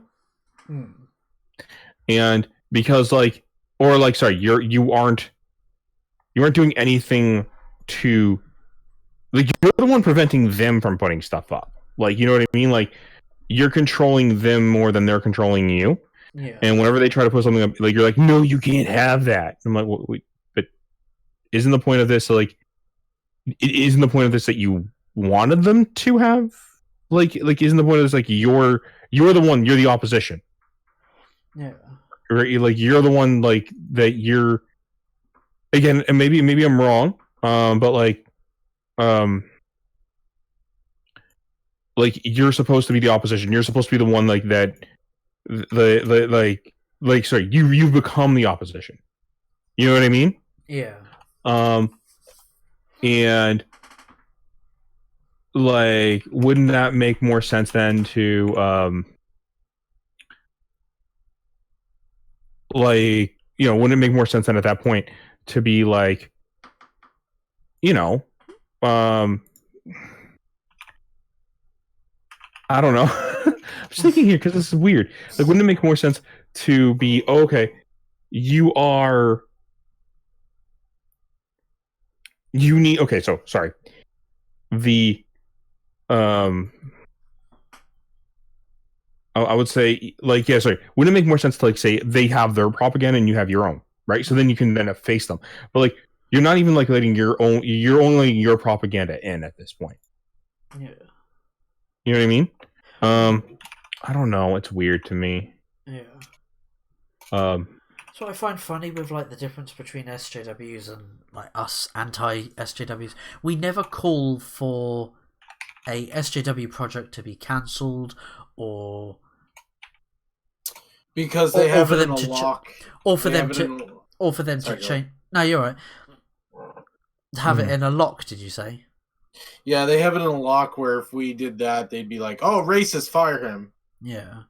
And because you aren't doing anything to, like, you're the one preventing them from putting stuff up. Like, you know what I mean? Like, you're controlling them more than they're controlling you. Yeah. And whenever they try to put something up, like, you're like, no, you can't have that. I'm like, well, wait, but isn't the point of this that you wanted them to have? Like, isn't the point of this, like, you're the opposition? Yeah. Right? Like, you're the one, like, that you're, again, and maybe I'm wrong, but like, you're supposed to be the opposition. You're supposed to be the one, like, that sorry, you've become the opposition. You know what I mean? Yeah. And like, wouldn't that make more sense then to wouldn't it make more sense then at that point to be like, I don't know. I'm just thinking here because this is weird. Like, wouldn't it make more sense to be, okay, you need, okay, so sorry. The I would say, like, yeah, sorry. Wouldn't it make more sense to, like, say they have their propaganda and you have your own, right? So then you can then face them. But, like, you're not even, like, letting you're only letting your propaganda in at this point. Yeah. You know what I mean? I don't know. It's weird to me. Yeah. So I find funny with, like, the difference between SJWs and, like, us anti-SJWs. We never call for a SJW project to be cancelled or because they have it in a lock, or for them to change. No, you're right. Have it in a lock. Did you say? Yeah, they have it in a lock where if we did that, they'd be like, "Oh, racist, fire him." Yeah.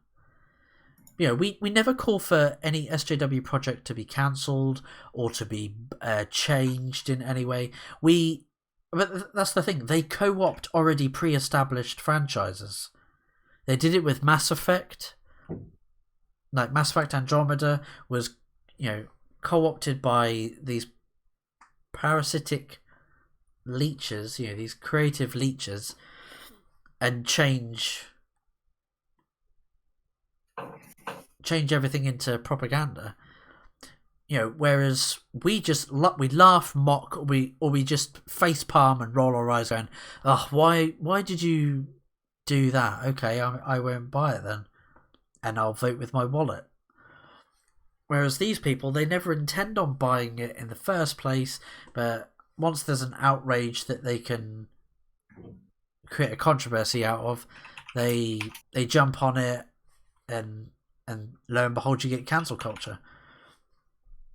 Yeah, we never call for any SJW project to be cancelled or to be changed in any way. But that's the thing. They co-opt already pre-established franchises. They did it with Mass Effect. Like, Mass Effect Andromeda was, co-opted by these parasitic leeches, these creative leeches, and change everything into propaganda. Whereas we laugh, mock, or we just face palm and roll our eyes going, "Oh, why did you do that? Okay, I won't buy it then, and I'll vote with my wallet." Whereas these people, they never intend on buying it in the first place, but once there's an outrage that they can create a controversy out of, they jump on it, and lo and behold, you get cancel culture.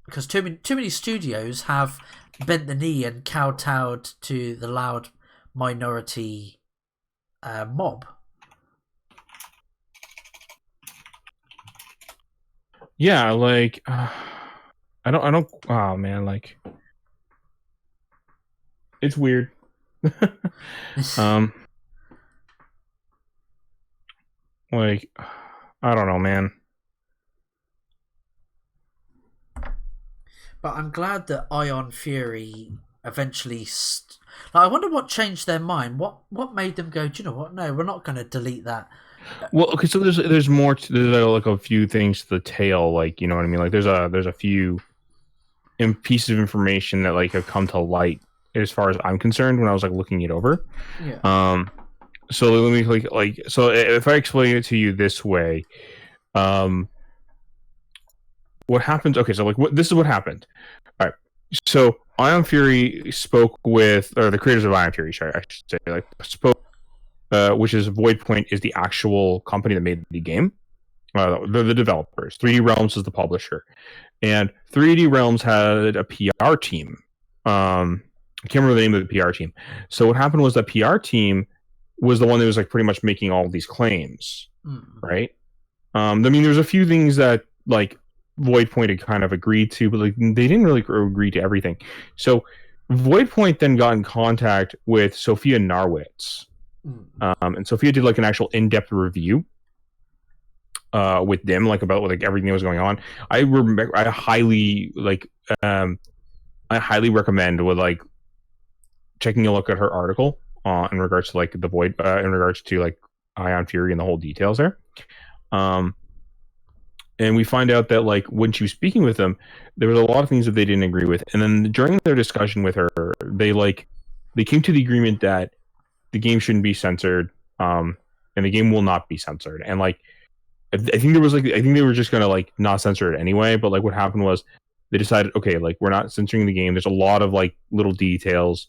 Because too many studios have bent the knee and kowtowed to the loud minority mob. Yeah, like, I don't. Oh man, like, it's weird. Like, I don't know, man. But I'm glad that Ion Fury eventually... I wonder what changed their mind. What made them go, do you know what? No, we're not going to delete that. Well, okay, so there's more. There's like a few things to the tale, like, you know what I mean. Like, there's a few pieces of information that, like, have come to light as far as I'm concerned when I was, like, looking it over. Yeah. So let me so if I explain it to you this way, what happens? Okay, so, like, this is what happened. All right, so Ion Fury spoke with, or the creators of Ion Fury, sorry, I should say, like, spoke, which is Voidpoint is the actual company that made the game. They're the developers. 3D Realms is the publisher, and 3D Realms had a PR team. I can't remember the name of the PR team. So what happened was that PR team was the one that was, like, pretty much making all of these claims, right? I mean, there's a few things that like Void Point had kind of agreed to, but like they didn't really agree to everything. So Void Point then got in contact with Sophia Narwitz, and Sophia did like an actual in-depth review with them, like about like everything that was going on. I highly recommend with like checking a look at her article in regards to like the Void, in regards to like Ion Fury and the whole details there. And we find out that like when she was speaking with them, there was a lot of things that they didn't agree with. And then during their discussion with her, they came to the agreement that the game shouldn't be censored, and the game will not be censored. And like I think they were just gonna like not censor it anyway. But like what happened was they decided, okay, like we're not censoring the game. There's a lot of like little details,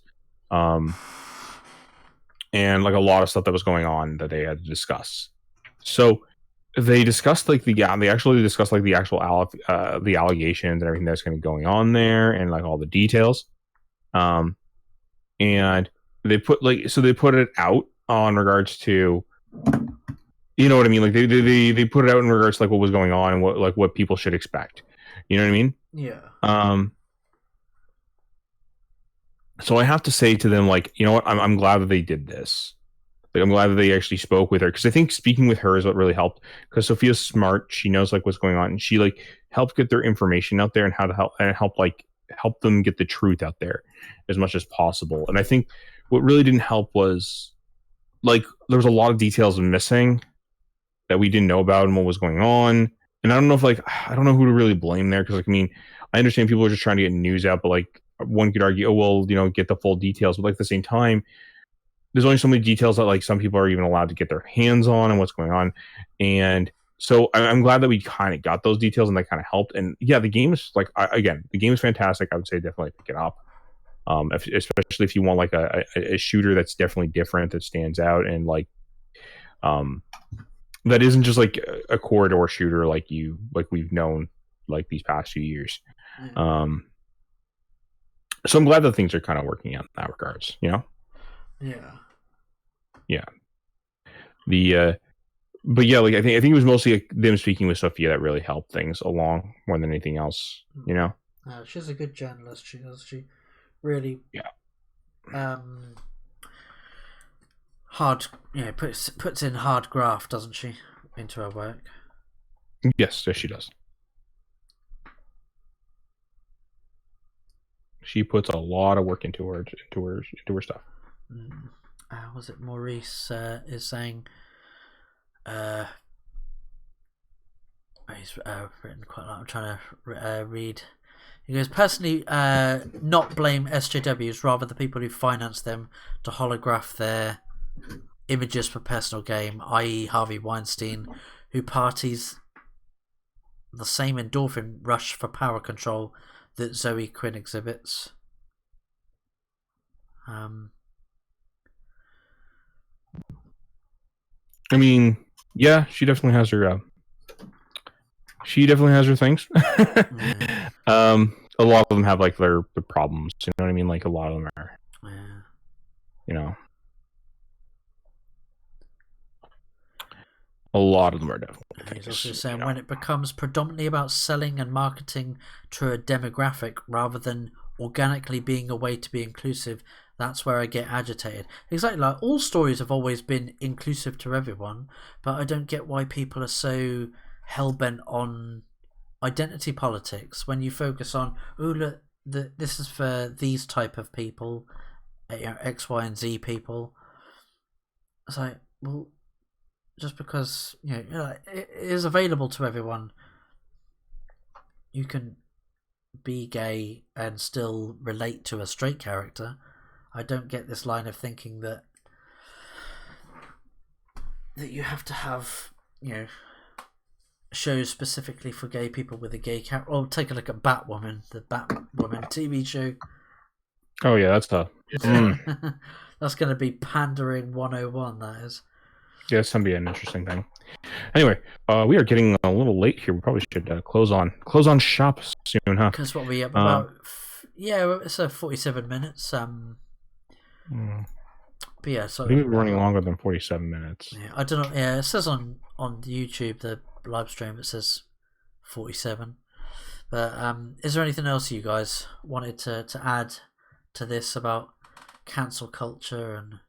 and like a lot of stuff that was going on that they had to discuss. So they discussed like they actually discussed like the actual the allegations and everything that's going to be going on there and like all the details, and they put it out on regards to, you know what I mean, like they put it out in regards to like what was going on and what people should expect, you know what I mean? Yeah. So I have to say to them, like, you know what, I'm glad that they did this. Like, I'm glad that they actually spoke with her, because I think speaking with her is what really helped. Because Sophia's smart, she knows like what's going on, and she like helped get their information out there and how to help them get the truth out there as much as possible. And I think what really didn't help was like there was a lot of details missing that we didn't know about and what was going on. And I don't know who to really blame there, because like I mean, I understand people are just trying to get news out, but like one could argue, oh well, you know, get the full details. But like at the same time, there's only so many details that like some people are even allowed to get their hands on and what's going on. And so I'm glad that we kind of got those details and that kind of helped. And yeah, the game is like, the game is fantastic. I would say definitely pick it up. Especially if you want like a shooter that's definitely different, that stands out, and like, that isn't just like a corridor shooter like we've known like these past few years. So I'm glad that things are kind of working out in that regards, you know? Yeah. But yeah, like I think it was mostly them speaking with Sophia that really helped things along more than anything else, you know. She's a good journalist. She really hard, puts in hard graft, doesn't she, into her work? Yes, she does. She puts a lot of work into her stuff. Was it Maurice is saying? He's written quite a lot. I'm trying to read. He goes, personally, not blame SJWs, rather the people who finance them to holograph their images for personal gain, i.e. Harvey Weinstein, who parties the same endorphin rush for power control that Zoe Quinn exhibits. I mean, yeah, she definitely has her. She definitely has her things. A lot of them have like their problems. You know what I mean? Like a lot of them are. You know, a lot of them are definitely. He's also saying when it becomes predominantly about selling and marketing to a demographic rather than organically being a way to be inclusive, that's where I get agitated. Exactly, like all stories have always been inclusive to everyone, but I don't get why people are so hell-bent on identity politics when you focus on, oh look, this is for these type of people, X, Y, and Z people. It's like, well, just because it is available to everyone, you can be gay and still relate to a straight character. I don't get this line of thinking that you have to have shows specifically for gay people with a gay character. Or take a look at Batwoman, the Batwoman TV show. Oh yeah, that's tough. That's going to be pandering 101. That is. Yeah, it's going to be an interesting thing. Anyway, we are getting a little late here. We probably should close on shop soon, huh? Because what we up about? It's 47 minutes. But yeah, so maybe we're running longer than 47 minutes. Yeah, I don't know. Yeah, it says on YouTube the live stream it says 47. But is there anything else you guys wanted to add to this about cancel culture? And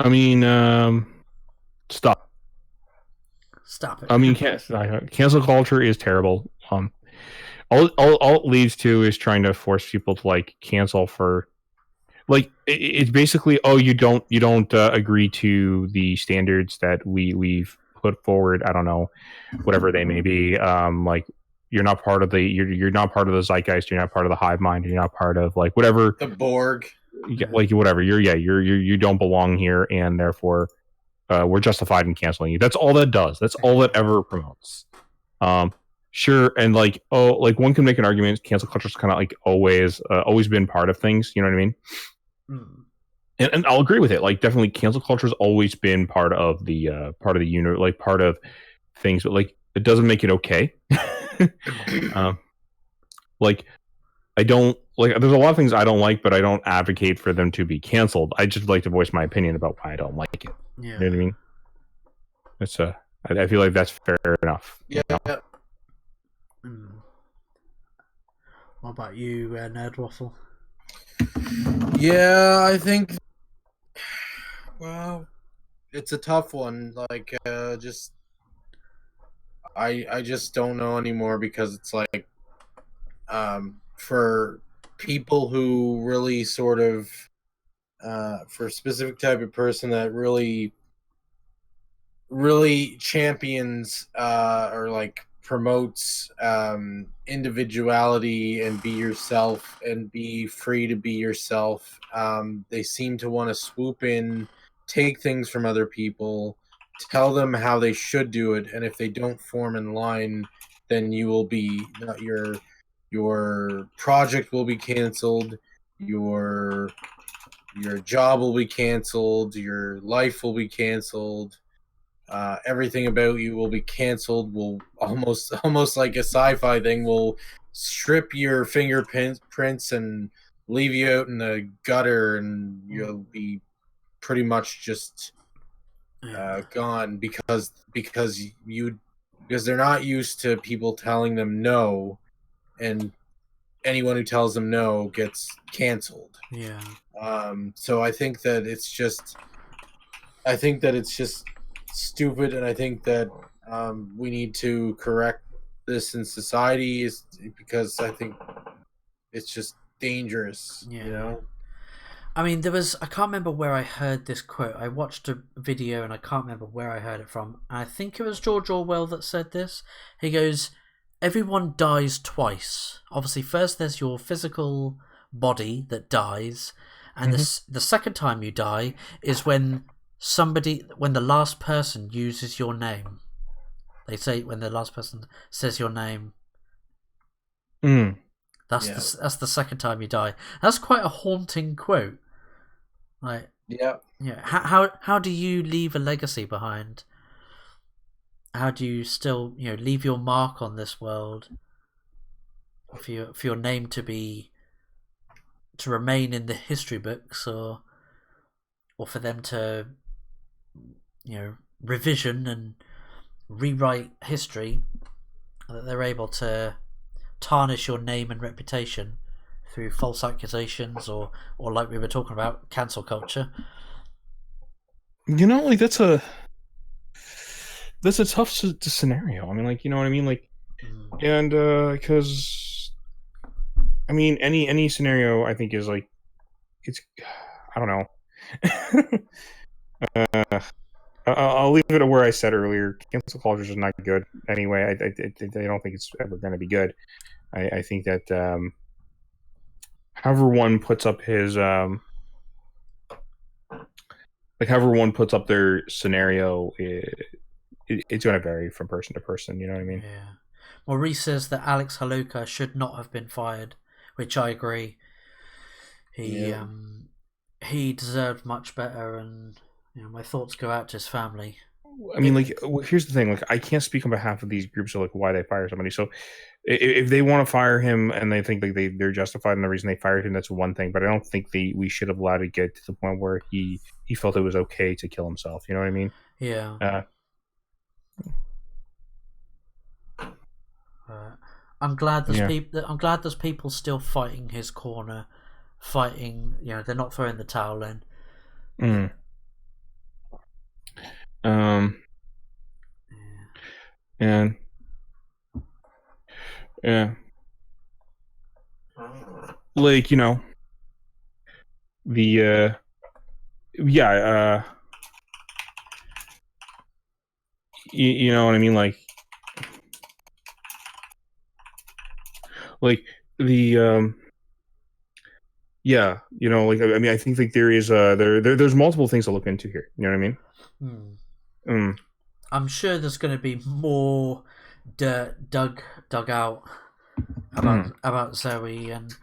I mean, stop it. I mean, cancel culture is terrible. All it leads to is trying to force people to like cancel for, like, it's basically, oh, you don't agree to the standards that we've put forward. I don't know, whatever they may be. Like, you're not part of the you're not part of the zeitgeist. You're not part of the hive mind. You're not part of like whatever the Borg. Like whatever. You don't belong here, and therefore we're justified in canceling you. That's all that does. That's all that ever promotes. Sure, and like, oh, like one can make an argument. Cancel culture's kind of like always been part of things. You know what I mean? And I'll agree with it. Like, definitely, cancel culture has always been part of the unit, like part of things. But like, it doesn't make it okay. Like, I don't like. There's a lot of things I don't like, but I don't advocate for them to be canceled. I just like to voice my opinion about why I don't like it. Yeah. You know what I mean? It's I feel like that's fair enough. Yeah. You know? What about you, Nerd Waffle? Yeah, I think. Well, it's a tough one. Like, just I just don't know anymore, because it's like, for people who really sort of, for a specific type of person that really champions or like promotes individuality and be yourself and be free to be yourself. They seem to want to swoop in, take things from other people, tell them how they should do it, and if they don't form in line, then you will be your project will be canceled, your job will be canceled, your life will be canceled. Everything about you will be canceled. Will almost like a sci-fi thing. Will strip your fingerprints and leave you out in the gutter, and you'll be pretty much just gone, because they're not used to people telling them no, and anyone who tells them no gets canceled. Yeah. So I think that it's just stupid, and I think that we need to correct this in society, because I think it's just dangerous. Yeah. You know? I mean, I can't remember where I heard this quote. I watched a video and I can't remember where I heard it from. I think it was George Orwell that said this. He goes, everyone dies twice. Obviously, first there's your physical body that dies, and the second time you die is when the last person uses your name. They say when the last person says your name. That's the second time you die. That's quite a haunting quote. Like, yeah. How do you leave a legacy behind? How do you still, leave your mark on this world? For your name to remain in the history books, or for them to, revision and rewrite history, that they're able to tarnish your name and reputation through false accusations, or like we were talking about, cancel culture. Like that's a tough scenario. I mean, like, you know what I mean, like, and because I mean, any scenario I think is like, it's, I don't know. I'll leave it at where I said earlier. Cancel culture is not good anyway. I don't think it's ever going to be good. I think that however one puts up his however one puts up their scenario, it's going to vary from person to person. You know what I mean? Yeah. Maurice says that Alex Haluka should not have been fired, which I agree. He deserved much better, and my thoughts go out to his family. I mean, like, here's the thing. Like, I can't speak on behalf of these groups of like why they fire somebody. So, if they want to fire him and they think like they're justified in the reason they fired him, that's one thing. But I don't think we should have allowed it to get to the point where he felt it was okay to kill himself. You know what I mean? Yeah. Uh, I'm glad there's Yeah. people. I'm glad there's people still fighting his corner, fighting. They're not throwing the towel in. mm. And yeah, like the yeah, you know what I mean, like the yeah, I mean, I think like there is there's multiple things to look into here. You know what I mean? I'm sure there's going to be more dirt dug out about Zoe, and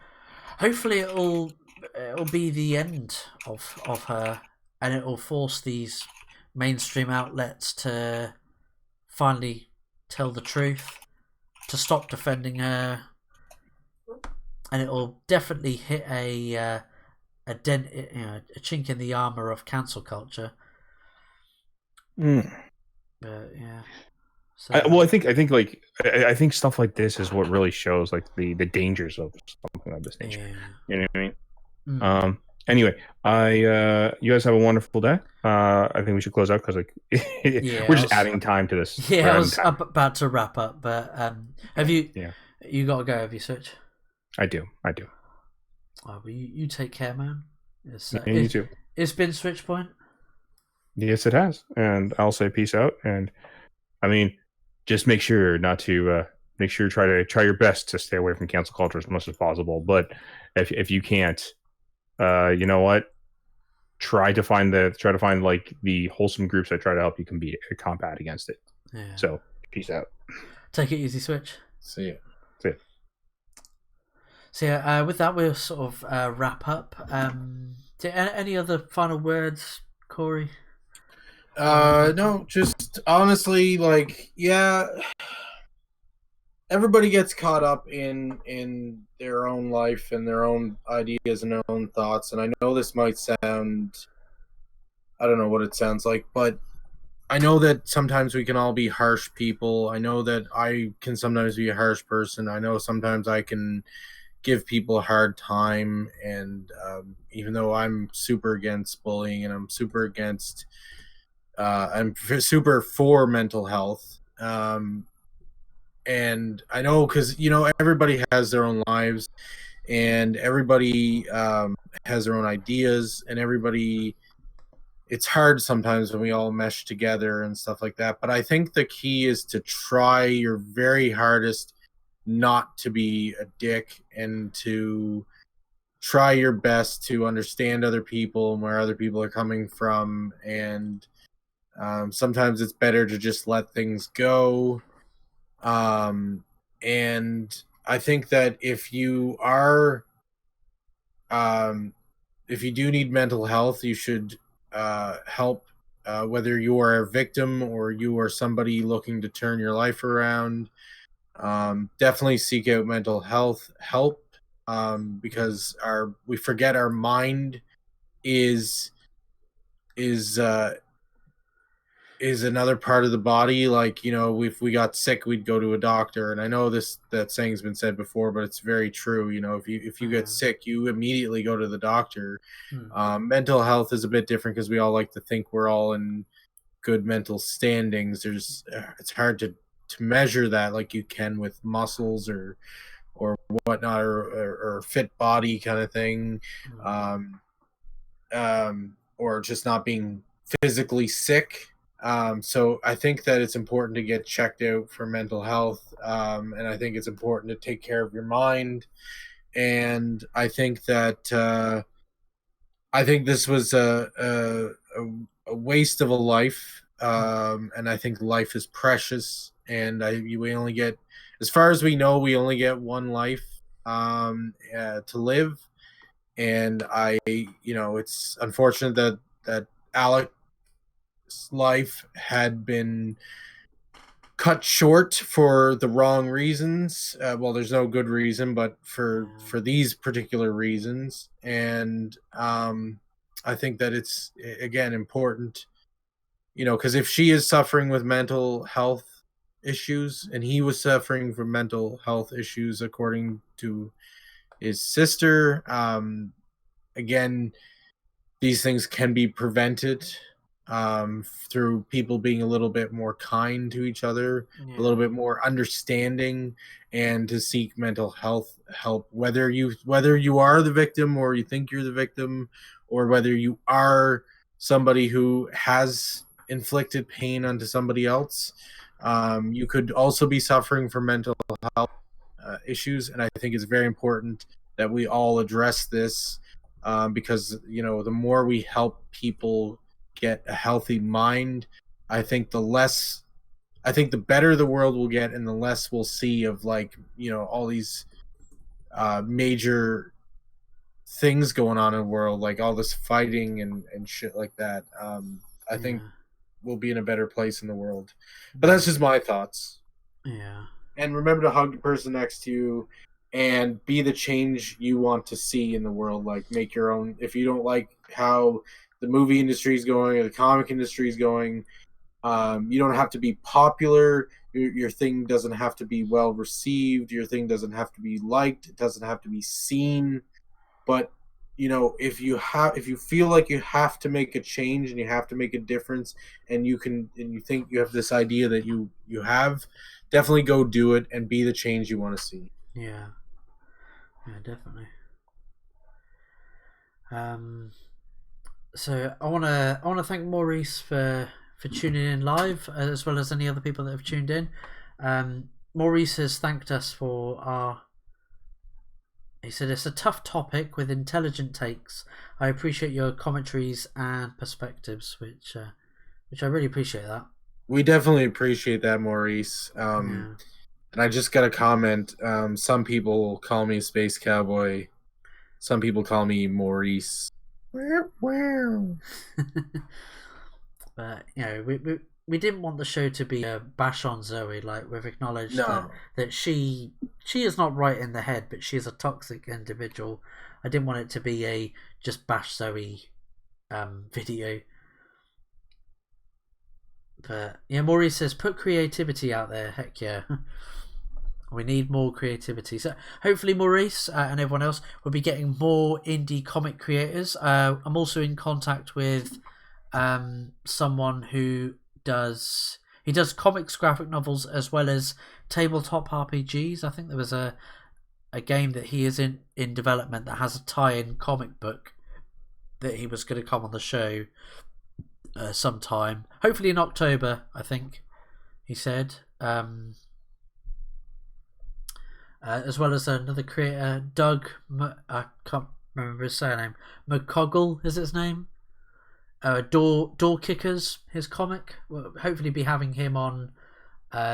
hopefully it'll be the end of her, and it'll force these mainstream outlets to finally tell the truth, to stop defending her, and it'll definitely hit a dent, a chink in the armor of cancel culture. But yeah. So, Well, I think stuff like this is what really shows like the dangers of something of this nature. yeah. You know what I mean? Anyway, you guys have a wonderful day. I think we should close out because we're just adding time to this. Yeah, I was about to wrap up, but have you? Yeah. You got to go. Have you, Switch? I do. Oh, well, you take care, man. You too. It's been Switch Point. Yes, it has, and I'll say peace out. And I mean, just make sure not to try your best to stay away from cancel culture as much as possible. But if you can't, you know what? Try to find like the wholesome groups that try to help you combat against it. Yeah. So peace out. Take it easy, Switch. See ya. So yeah, with that we'll sort of wrap up. Any other final words, Corey? No, just honestly, everybody gets caught up in their own life and their own ideas and their own thoughts, and I know this might sound, I don't know what it sounds like, but I know that sometimes we can all be harsh people. I know that I can sometimes be a harsh person. I know sometimes I can give people a hard time, and even though I'm super against bullying and I'm super against I'm super for mental health, and I know because everybody has their own lives, and everybody has their own ideas, and everybody. It's hard sometimes when we all mesh together and stuff like that. But I think the key is to try your very hardest not to be a dick and to try your best to understand other people and where other people are coming from, and sometimes it's better to just let things go. And I think that if you do need mental health, you should help, whether you are a victim or you are somebody looking to turn your life around. Definitely seek out mental health help, because we forget our mind is another part of the body. Like, if we got sick, we'd go to a doctor. And I know that saying's been said before, but it's very true. If you get sick, you immediately go to the doctor. Mental health is a bit different because we all like to think we're all in good mental standings. It's hard to measure that like you can with muscles or whatnot, or fit body kind of thing, or just not being physically sick. So I think that it's important to get checked out for mental health, and I think it's important to take care of your mind. And I think that I think this was a waste of a life, and I think life is precious, and we only get, as far as we know, we only get one life to live. And it's unfortunate that Alec life had been cut short for the wrong reasons. Well, there's no good reason, but for these particular reasons. And I think that it's, again, important you know, because if she is suffering with mental health issues and he was suffering from mental health issues according to his sister, again, these things can be prevented through people being a little bit more kind to each other, a little bit more understanding, and to seek mental health help, whether you are the victim or you think you're the victim, or whether you are somebody who has inflicted pain onto somebody else. You could also be suffering from mental health issues, and I think it's very important that we all address this, because you know, the more we help people get a healthy mind, I think the better the world will get, and the less we'll see of, like, you know, all these major things going on in the world, like all this fighting and shit like that. I think we'll be in a better place in the world. But that's just my thoughts. Yeah. And remember to hug the person next to you and be the change you want to see in the world. Like, make your own. If you don't like how the movie industry is going or the comic industry is going, you don't have to be popular. Your thing doesn't have to be well received. Your thing doesn't have to be liked. It doesn't have to be seen. But you know, if you feel like you have to make a change and you have to make a difference, and you think you have this idea that you have, definitely go do it and be the change you want to see. Yeah, definitely. So I want to thank Maurice for tuning in live, as well as any other people that have tuned in. Maurice has thanked us for our. He said, it's a tough topic with intelligent takes. I appreciate your commentaries and perspectives, which I really appreciate that. We definitely appreciate that, Maurice. And I just got a comment. Some people call me Space Cowboy. Some people call me Maurice. Wow. But, you know, we didn't want the show to be a bash on Zoe. Like, we've acknowledged that she is not right in the head, but she is a toxic individual. I didn't want it to be a just bash Zoe video. But yeah, Maurice says, put creativity out there. Heck yeah. We need more creativity. So hopefully Maurice and everyone else will be getting more indie comic creators. I'm also in contact with someone who does comics, graphic novels, as well as tabletop RPGs. I think there was a game that he is in development that has a tie-in comic book that he was going to come on the show sometime, hopefully in October, I think he said. As well as another creator, Doug, I can't remember his surname, McCoggle is his name. Door Kickers, his comic. We'll hopefully be having him on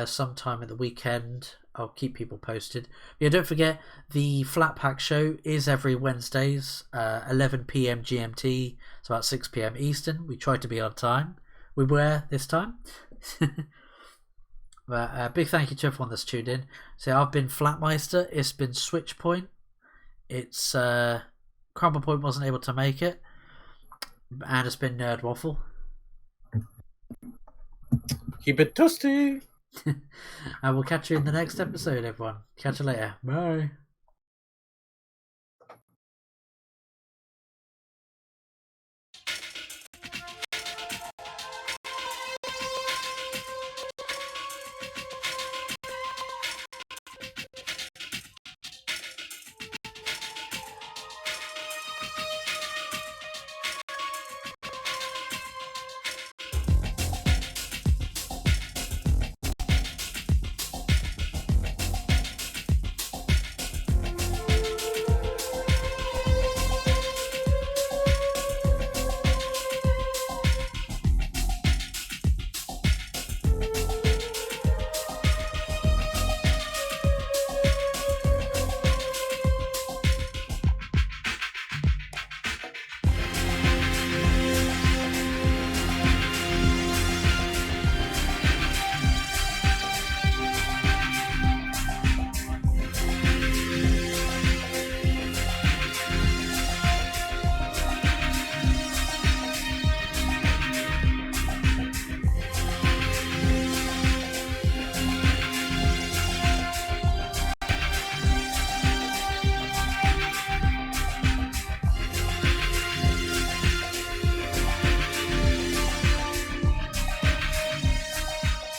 sometime at the weekend. I'll keep people posted. Yeah, don't forget, the Flatt Pack Show is every Wednesdays, 11 p.m. GMT. It's about 6 p.m. Eastern. We try to be on time. We were this time. But big thank you to everyone that's tuned in. So I've been Flattmeister. It's been Switchpoint. It's Crumble Point wasn't able to make it. And it's been Nerd Waffle. Keep it toasty. And we'll catch you in the next episode, everyone. Catch you later. Bye.